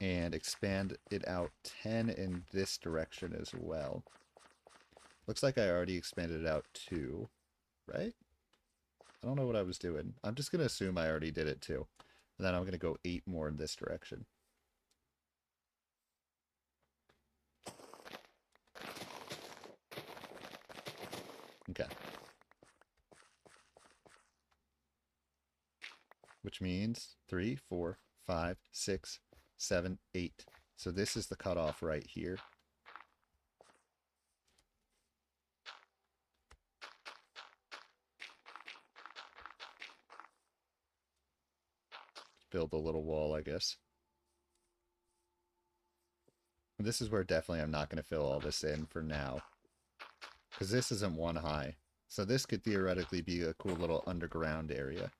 and expand it out 10 in this direction as well. Looks like I already expanded it out 2, right? I don't know what I was doing. I'm just going to assume I already did it 2. And then I'm going to go 8 more in this direction. Okay. Which means 3, 4, 5, 6, 7, 8. So this is the cutoff right here. Build a little wall, I guess. This is where definitely I'm not going to fill all this in for now. Because this isn't one high. So this could theoretically be a cool little underground area.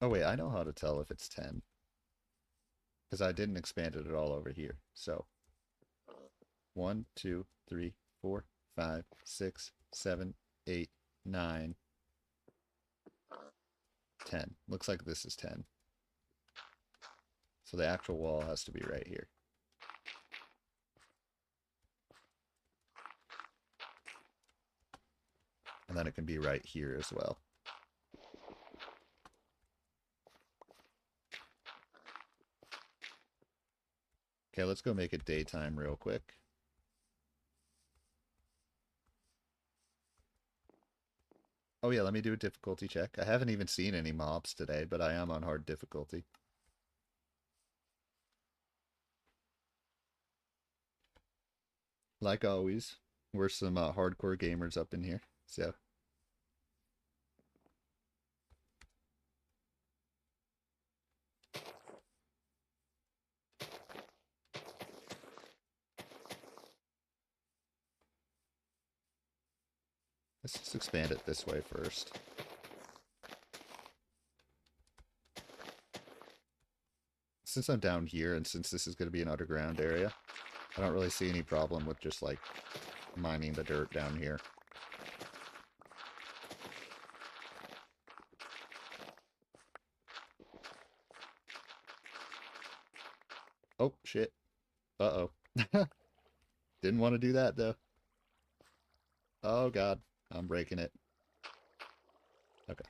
Oh wait, I know how to tell if it's 10. Because I didn't expand it at all over here. So 1, 2, 3, 4, 5, 6, 7, 8, 9, 10. Looks like this is 10. So the actual wall has to be right here. And then it can be right here as well. Okay, let's go make it daytime real quick. Oh yeah, let me do a difficulty check. I haven't even seen any mobs today, but I am on hard difficulty. Like always, we're some hardcore gamers up in here, so... Let's just expand it this way first. Since I'm down here, and since this is going to be an underground area, I don't really see any problem with just, like, mining the dirt down here. Oh, shit. Uh-oh. Didn't want to do that, though. Oh, God. I'm breaking it. Okay.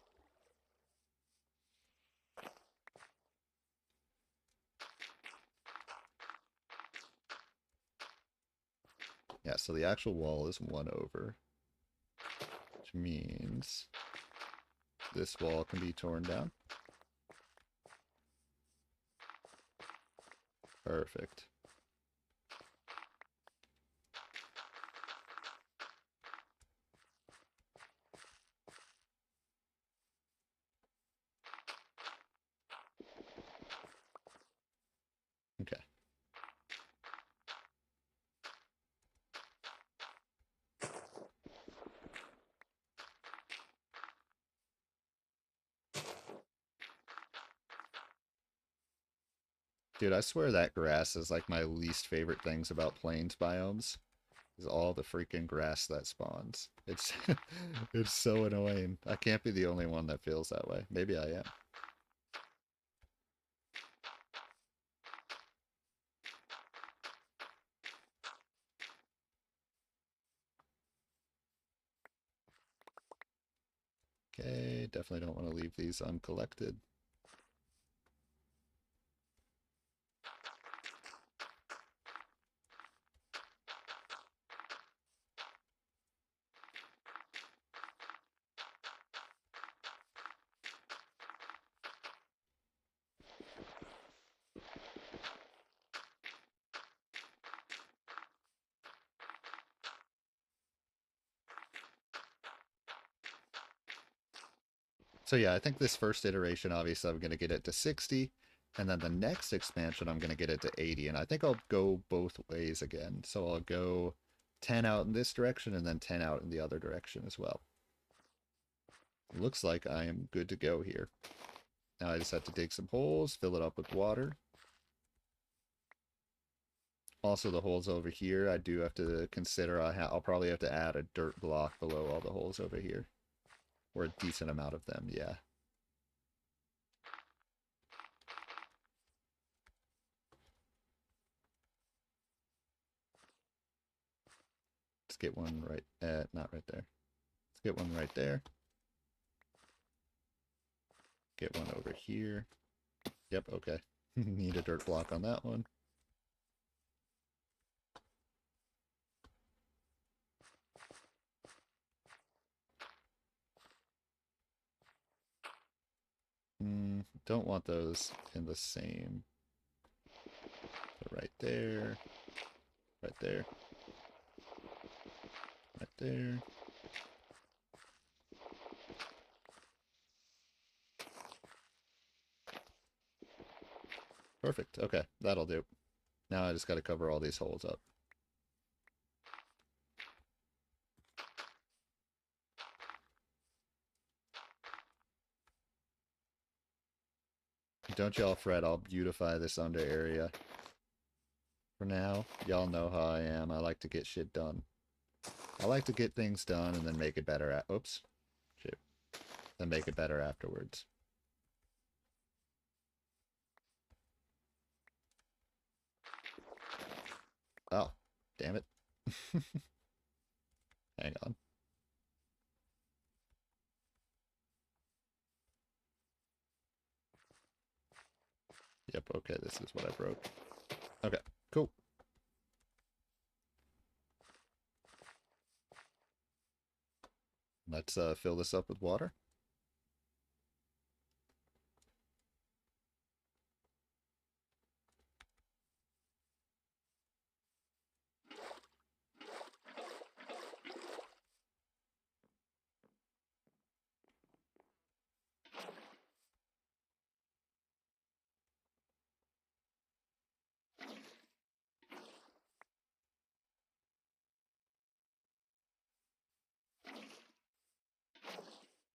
Yeah, so the actual wall is 1 over. Which means this wall can be torn down. Perfect. Okay. Dude, I swear that grass is like my least favorite things about plains biomes. Is all the freaking grass that spawns. It's it's so annoying. I can't be the only one that feels that way. Maybe I am. Okay, definitely don't want to leave these uncollected. So yeah, I think this first iteration, obviously, I'm going to get it to 60. And then the next expansion, I'm going to get it to 80. And I think I'll go both ways again. So I'll go 10 out in this direction and then 10 out in the other direction as well. Looks like I am good to go here. Now I just have to dig some holes, fill it up with water. Also, the holes over here, I do have to consider, I'll probably have to add a dirt block below all the holes over here. Or a decent amount of them, yeah. get one right not right there. Let's get one right there. Get one over here. Yep, okay. Need a dirt block on that one. Don't want those in the same. So right there. Right there. Right there. Perfect. Okay, that'll do. Now I just got to cover all these holes up. Don't y'all fret, I'll beautify this under area. For now, y'all know how I am. I like to get shit done. I like to get things done and then make it better oops. Shit. Then make it better afterwards. Oh, damn it. Hang on. Yep, okay, this is what I broke. Okay, cool. Let's fill this up with water.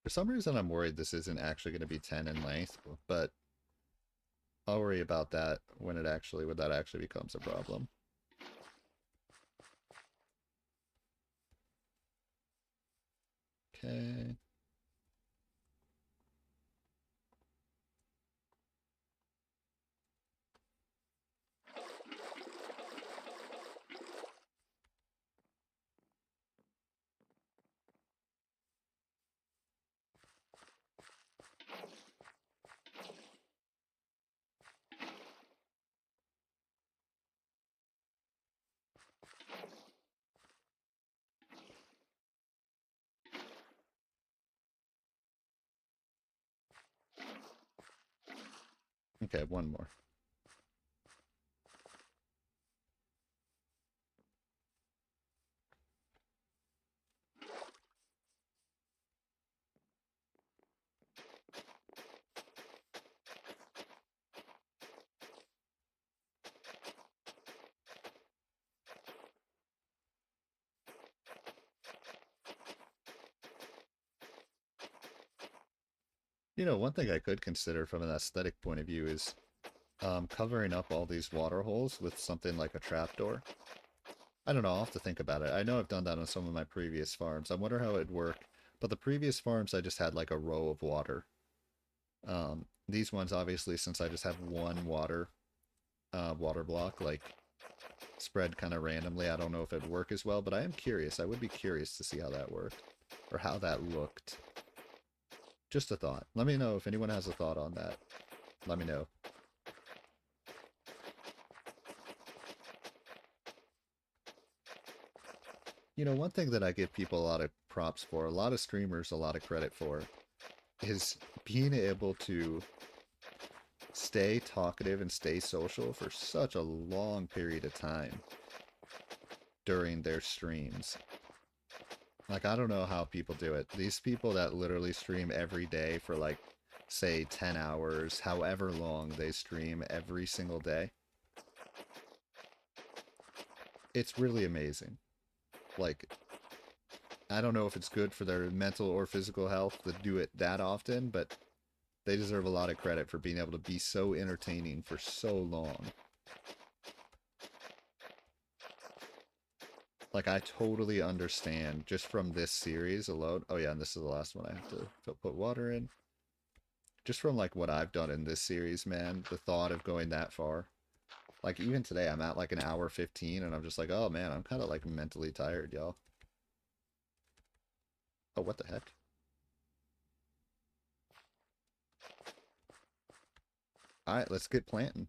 For some reason, I'm worried this isn't actually going to be 10 in length, but I'll worry about that when that actually becomes a problem. Okay. Okay, one more. You know, one thing I could consider from an aesthetic point of view is covering up all these water holes with something like a trapdoor. I don't know, I'll have to think about it. I know I've done that on some of my previous farms. I wonder how it'd work. But the previous farms, I just had like a row of water. These ones, obviously, since I just have one water block, like spread kind of randomly, I don't know if it'd work as well, but I am curious. I would be curious to see how that worked, or how that looked. Just a thought. Let me know if anyone has a thought on that. Let me know. You know, one thing that I give people a lot of props for, a lot of streamers a lot of credit for, is being able to stay talkative and stay social for such a long period of time during their streams. Like, I don't know how people do it. These people that literally stream every day for like, say, 10 hours, however long they stream every single day. It's really amazing. Like, I don't know if it's good for their mental or physical health to do it that often, but they deserve a lot of credit for being able to be so entertaining for so long. Like, I totally understand just from this series alone. Oh, yeah, and this is the last one I have to put water in. Just from, like, what I've done in this series, man, the thought of going that far. Like, even today, I'm at, like, an hour 15, and I'm just like, oh, man, I'm kind of, like, mentally tired, y'all. Oh, what the heck? All right, let's get planting.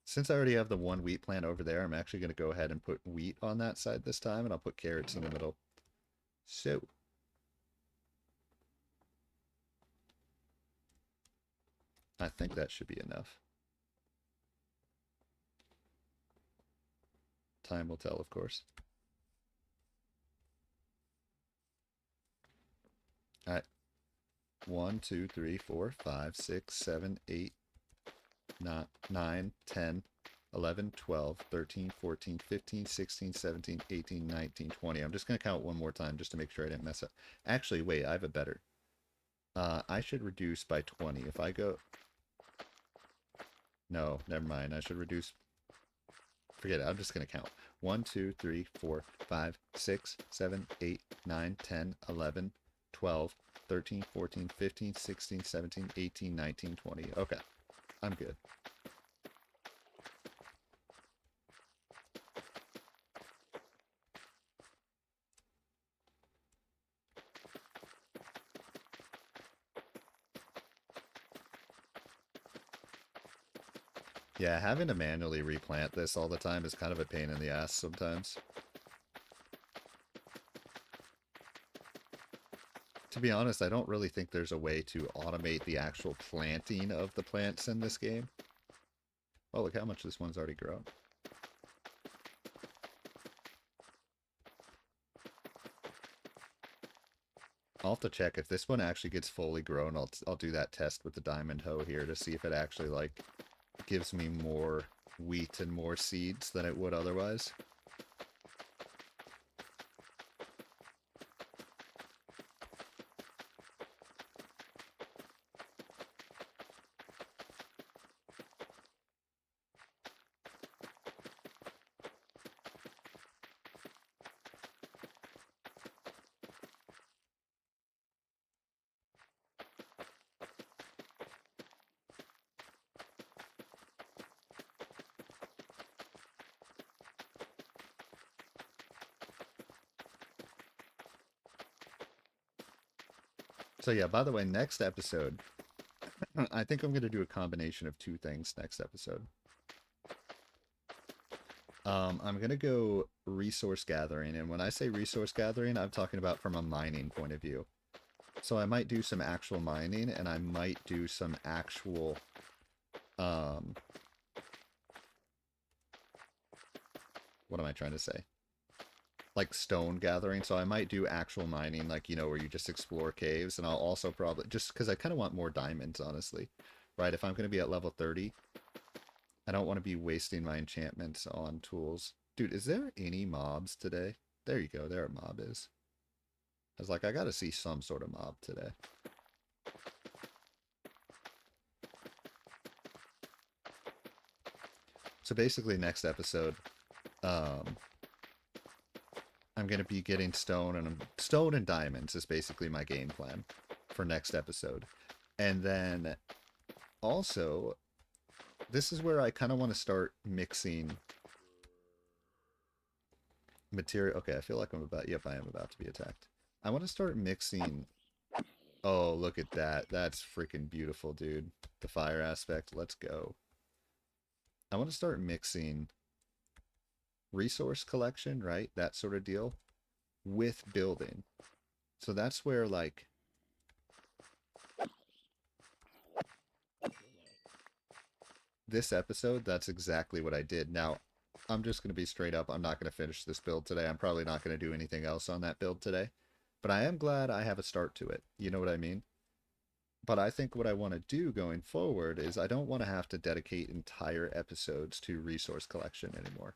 Since I already have the one wheat plant over there, I'm actually going to go ahead and put wheat on that side this time, and I'll put carrots in the middle. So, I think that should be enough. Time will tell, of course. All right. 1, 2, 3, 4, 5, 6, 7, 8, 9, 10, 11, 12, 13, 14, 15, 16, 17, 18, 19, 20. I'm just going to count one more time just to make sure I didn't mess up. Actually, wait, I have a better. I should reduce by 20. If I go... No, never mind. I should reduce... Forget it. I'm just going to count. 1, 2, 3, 4, 5, 6, 7, 8, 9, 10, 11, 12, 13, 14, 15, 16, 17, 18, 19, 20. Okay. I'm good. Yeah, having to manually replant this all the time is kind of a pain in the ass sometimes. To be honest, I don't really think there's a way to automate the actual planting of the plants in this game. Oh, look how much this one's already grown. I'll have to check if this one actually gets fully grown. I'll do that test with the diamond hoe here to see if it actually like gives me more wheat and more seeds than it would otherwise. So yeah, by the way, next episode, I think I'm going to do a combination of two things next episode. I'm going to go resource gathering, and when I say resource gathering, I'm talking about from a mining point of view. So I might do some actual mining, and I might do some actual, what am I trying to say? Like stone gathering. So I might do actual mining, like, you know, where you just explore caves, and I'll also probably, just because I kind of want more diamonds, honestly. Right, if I'm going to be at level 30, I don't want to be wasting my enchantments on tools. Dude, is there any mobs today? There you go, there a mob is. I was like, I gotta see some sort of mob today. So basically next episode, I'm gonna be getting stone and diamonds is basically my game plan for next episode. And then also, this is where I kind of want to start mixing material. Okay, I feel like yep, I am about to be attacked. I want to start mixing. Oh, look at that. That's freaking beautiful, dude. The fire aspect. Let's go. I want to start mixing resource collection, right? That sort of deal with building. So that's where, like, this episode, that's exactly what I did. Now, I'm just going to be straight up. I'm not going to finish this build today. I'm probably not going to do anything else on that build today. But I am glad I have a start to it. You know what I mean? But I think what I want to do going forward is I don't want to have to dedicate entire episodes to resource collection anymore.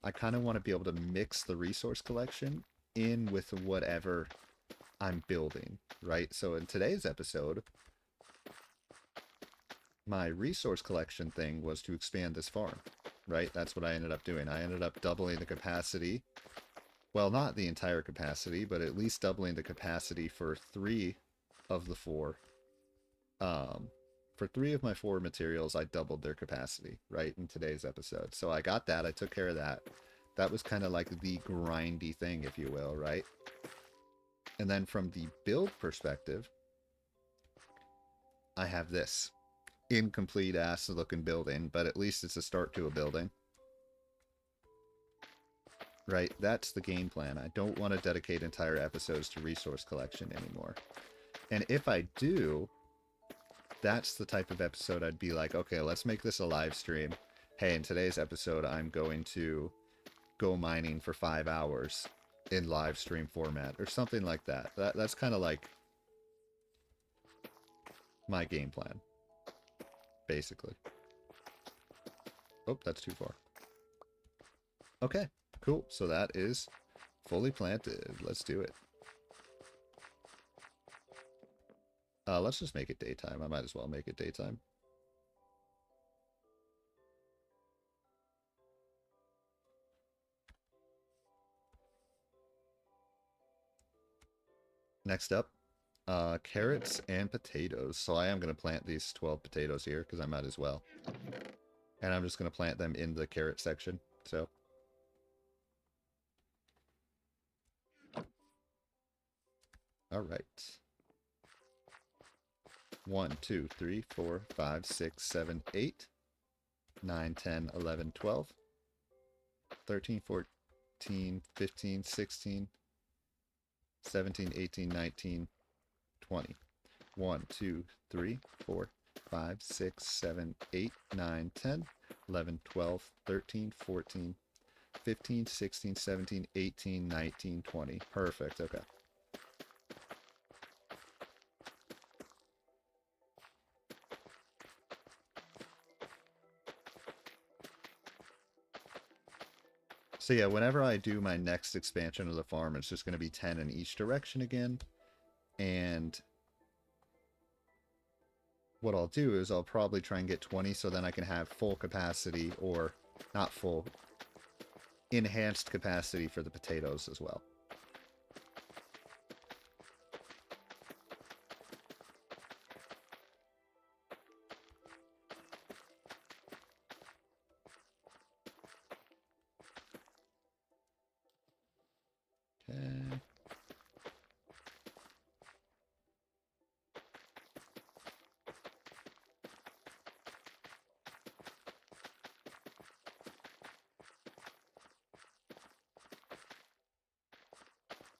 I kind of want to be able to mix the resource collection in with whatever I'm building, right? So in today's episode, my resource collection thing was to expand this farm, right? That's what I ended up doing. I ended up doubling the capacity well, not the entire capacity, but at least doubling the capacity for three of the four. Um, for three of my four materials, I doubled their capacity, right, in today's episode. So I got that. I took care of that. That was kind of like the grindy thing, if you will, right? And then from the build perspective, I have this incomplete ass looking building, but at least it's a start to a building. Right? That's the game plan. I don't want to dedicate entire episodes to resource collection anymore. And if I do, that's the type of episode I'd be like, okay, let's make this a live stream. Hey, in today's episode, I'm going to go mining for 5 hours in live stream format or something like that. That's kind of like my game plan, basically. Oh, that's too far. Okay, cool. So that is fully planted. Let's do it. Let's just make it daytime. I might as well make it daytime. Next up, carrots and potatoes. So I am going to plant these 12 potatoes here because I might as well. And I'm just going to plant them in the carrot section. So all right. 1, 2, 3, 4, 5, 6, 7, 8, 9, 10, 11, 12, 13, 14, 15, 16, 17, 18, 19, 20. 1, 2, 3, 4, 5, 6, 7, 8, 9, 10, 11, 12, 13, 14, 15, 16, 17, 18, 19, 20. Perfect. Okay. So yeah, whenever I do my next expansion of the farm, it's just going to be 10 in each direction again. And what I'll do is I'll probably try and get 20 so then I can have full capacity, or not full, enhanced capacity for the potatoes as well. Okay.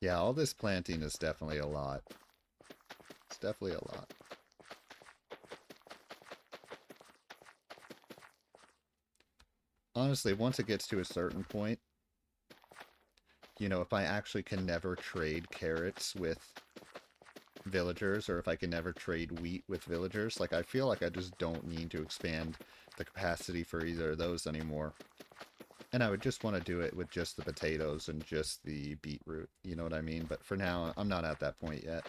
Yeah, all this planting is definitely a lot. It's definitely a lot. Honestly, once it gets to a certain point, you know, if I actually can never trade carrots with villagers, or if I can never trade wheat with villagers, like I feel like I just don't need to expand the capacity for either of those anymore. And I would just want to do it with just the potatoes and just the beetroot, you know what I mean? But for now, I'm not at that point yet.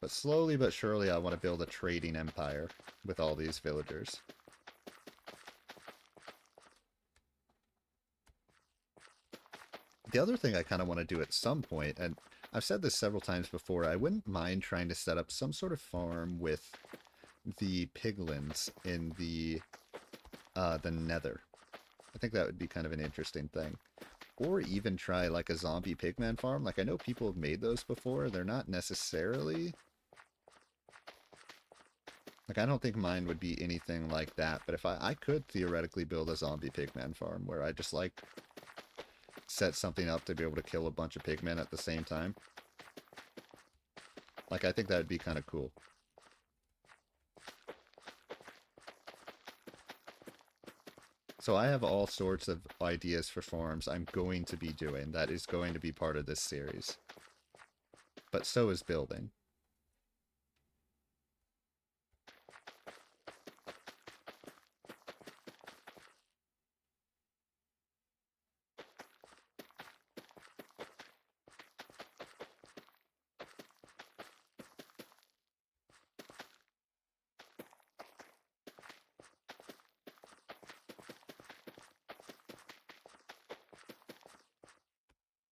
But slowly but surely, I want to build a trading empire with all these villagers. The other thing I kind of want to do at some point, and I've said this several times before, I wouldn't mind trying to set up some sort of farm with the piglins in the nether. I think that would be kind of an interesting thing. Or even try like a zombie pigman farm. Like I know people have made those before. They're not necessarily... Like I don't think mine would be anything like that. But if I could theoretically build a zombie pigman farm where I just like set something up to be able to kill a bunch of pigmen at the same time. Like I think that would be kind of cool. So I have all sorts of ideas for farms I'm going to be doing. That is going to be part of this series. But so is building.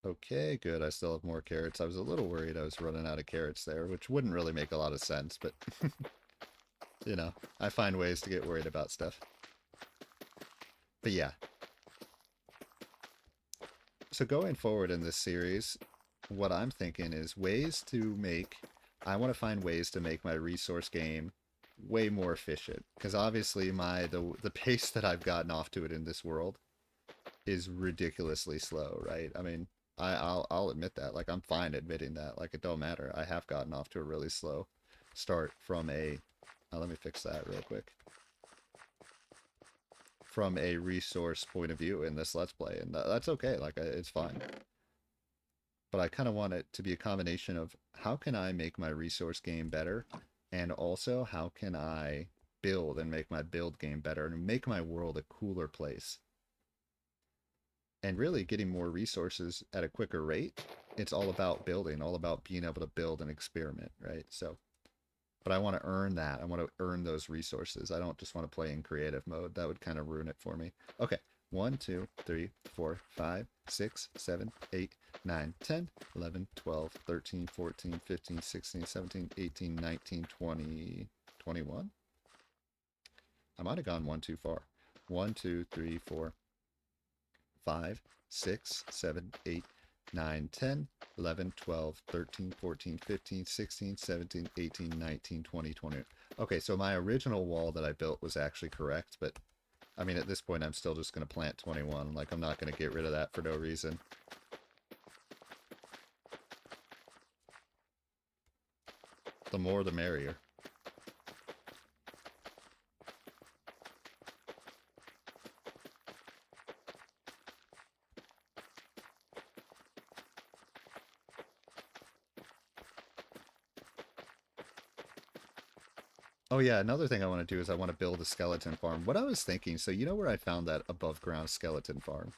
Okay, good. I still have more carrots. I was a little worried I was running out of carrots there, which wouldn't really make a lot of sense, but you know, I find ways to get worried about stuff. But yeah, so going forward in this series, what I'm thinking is ways to make, I want to find ways to make my resource game way more efficient. Because obviously the pace that I've gotten off to it in this world is ridiculously slow, right? I mean, I'll admit that. Like I'm fine admitting that. Like it don't matter. I have gotten off to a really slow start from a. Let me fix that real quick. From a resource point of view in this let's play, and that's okay. Like it's fine. But I kind of want it to be a combination of how can I make my resource game better, and also how can I build and make my build game better and make my world a cooler place. And really getting more resources at a quicker rate. It's all about building, all about being able to build and experiment, right? So, but I want to earn that. I want to earn those resources. I don't just want to play in creative mode. That would kind of ruin it for me. Okay. 1, 2, 3, 4, 5, 6, 7, 8, 9, 10, 11, 12, 13, 14, 15, 16, 17, 18, 19, 20, 21. I might have gone one too far. 1, 2, 3, 4, 5, 6, 7, 8, 9, 10, 11, 12, 13, 14, 15, 16, 17, 18, 19, 20, 20. Okay, so my original wall that I built was actually correct, but I mean, at this point, I'm still just going to plant 21. Like, I'm not going to get rid of that for no reason. The more, the merrier. Oh yeah, another thing I want to do is I want to build a skeleton farm. What I was thinking, so you know where I found that above ground skeleton farm,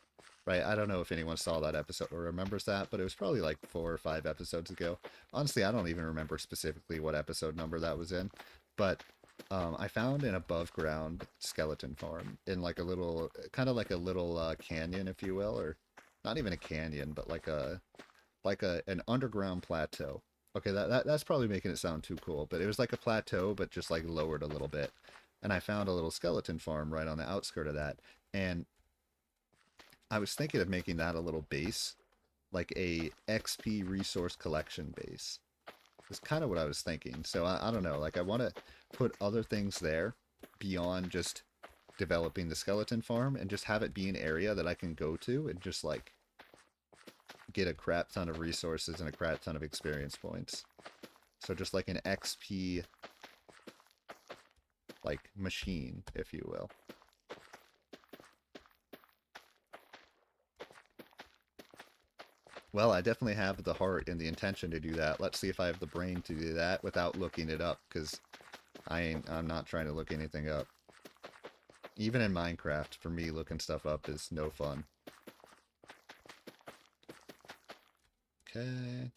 right? I don't know if anyone saw that episode or remembers that, but it was probably like 4 or 5 episodes ago. Honestly, I don't even remember specifically what episode number that was in, but I found an above ground skeleton farm in like a little, kind of like a little canyon, if you will, or not even a canyon, but like a an underground plateau. Okay, that's probably making it sound too cool, but it was like a plateau, but just like lowered a little bit. And I found a little skeleton farm right on the outskirt of that. And I was thinking of making that a little base, like a XP resource collection base. It's kind of what I was thinking. So I don't know, like I want to put other things there beyond just developing the skeleton farm and just have it be an area that I can go to and just like get a crap ton of resources and a crap ton of experience points. So just like an XP like machine, if you will. Well, I definitely have the heart and the intention to do that. Let's see if I have the brain to do that without looking it up, because I'm not trying to look anything up. Even in Minecraft, for me, looking stuff up is no fun. Okay.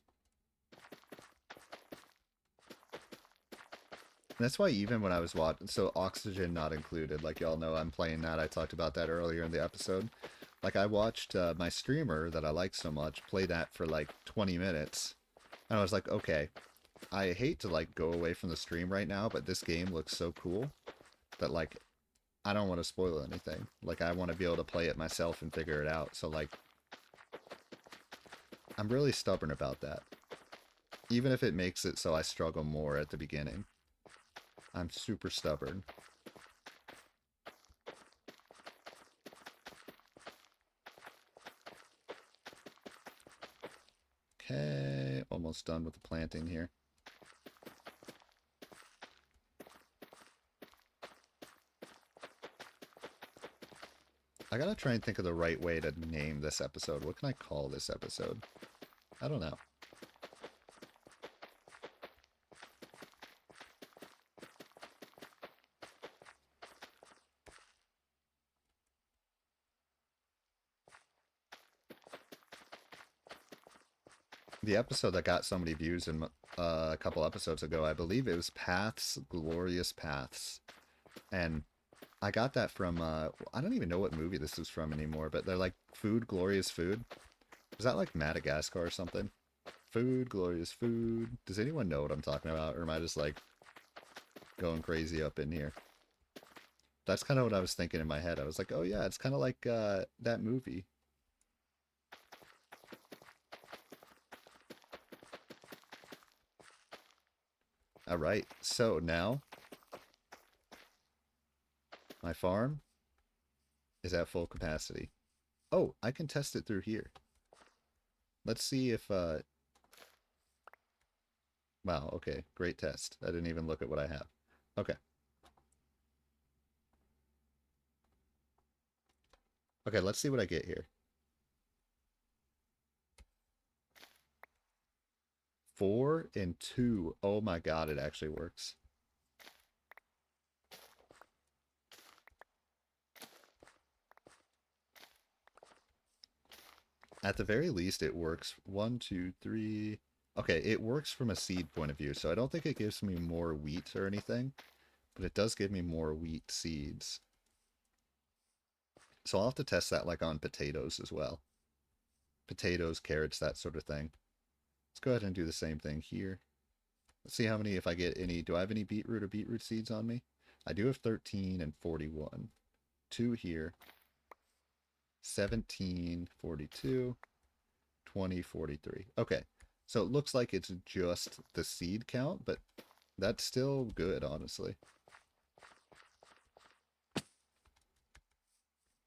That's why even when I was watching, so Oxygen not included, like y'all know I'm playing that. I talked about that earlier in the episode. Like I watched my streamer that I like so much play that for like 20 minutes. And I was like, okay, I hate to like go away from the stream right now, but this game looks so cool that like I don't want to spoil anything. Like I want to be able to play it myself and figure it out. So like I'm really stubborn about that. Even if it makes it so I struggle more at the beginning. I'm super stubborn. Okay, almost done with the planting here. I gotta try and think of the right way to name this episode. What can I call this episode? I don't know. The episode that got so many views in a couple episodes ago, I believe it was Paths, Glorious Paths. And I got that from, I don't even know what movie this is from anymore, but they're like Food, Glorious Food. Is that like Madagascar or something? Food, glorious food. Does anyone know what I'm talking about? Or am I just like going crazy up in here? That's kind of what I was thinking in my head. I was like, oh yeah, it's kind of like that movie. All right, so now my farm is at full capacity. Oh, I can test it through here. Let's see if, wow, okay, great test. I didn't even look at what I have. Okay. Okay, let's see what I get here. 4 and 2. Oh my god, it actually works. At the very least, it works. 1, 2, 3. Okay, it works from a seed point of view, so I don't think it gives me more wheat or anything, but it does give me more wheat seeds. So I'll have to test that like on potatoes as well. Potatoes, carrots, that sort of thing. Let's go ahead and do the same thing here. Let's see how many, if I get any, do I have any beetroot or beetroot seeds on me? I do have 13 and 41. 2 here. 17, 42, 20, 43. Okay, so it looks like it's just the seed count, but that's still good, honestly.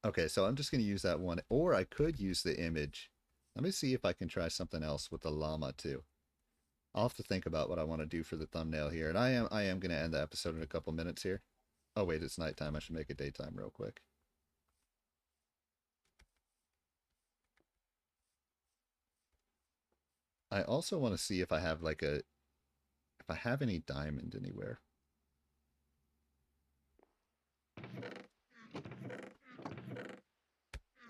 Okay, so I'm just going to use that one, or I could use the image. Let me see if I can try something else with the llama too. I'll have to think about what I want to do for the thumbnail here, and I am going to end the episode in a couple minutes here. Oh wait, it's nighttime. I should make it daytime real quick. I also want to see if I have like a, if I have any diamond anywhere.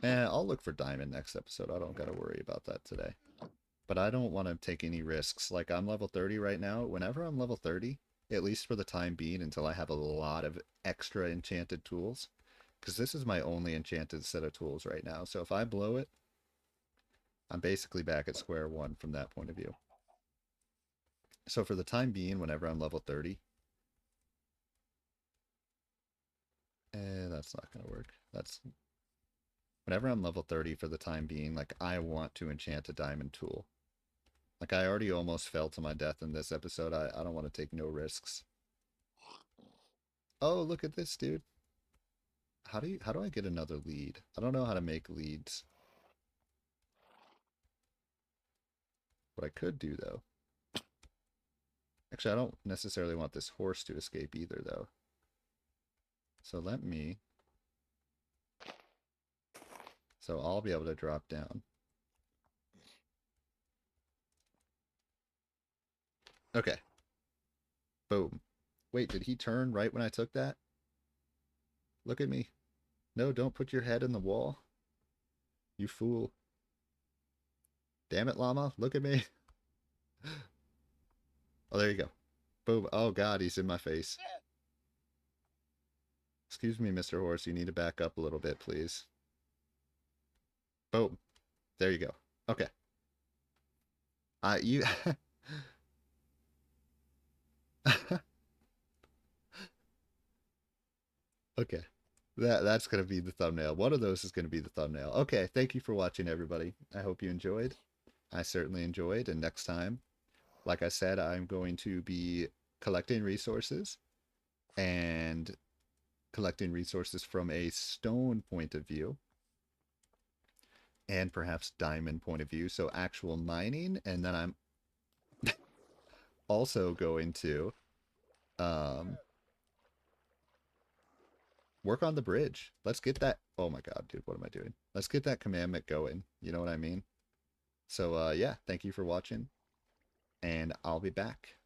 I'll look for diamond next episode. I don't got to worry about that today. But I don't want to take any risks. Like, I'm level 30 right now. Whenever I'm level 30, at least for the time being, until I have a lot of extra enchanted tools, because this is my only enchanted set of tools right now. So if I blow it, I'm basically back at square one from that point of view. So for the time being, whenever I'm level 30, that's not going to work. That's whenever I'm level 30 for the time being, like, I want to enchant a diamond tool. Like, I already almost fell to my death in this episode. I don't want to take no risks. Oh, look at this, dude. How do I get another lead? I don't know how to make leads. What I could do, though. Actually, I don't necessarily want this horse to escape either, though. So let me... So I'll be able to drop down. Okay. Boom. Wait, did he turn right when I took that? Look at me. No, don't put your head in the wall. You fool. Damn it, llama. Look at me. Oh, there you go. Boom. Oh, God, he's in my face. Excuse me, Mr. Horse. You need to back up a little bit, please. Boom. There you go. Okay. You... Okay. That's going to be the thumbnail. One of those is going to be the thumbnail. Okay, thank you for watching, everybody. I hope you enjoyed. I certainly enjoyed, and next time, like I said, I'm going to be collecting resources and collecting resources from a stone point of view and perhaps diamond point of view, so actual mining, and then I'm also going to um work on the bridge. Let's get that. Oh my god, dude, what am I doing? Let's get that commandment going. You know what I mean? So yeah, thank you for watching, and I'll be back.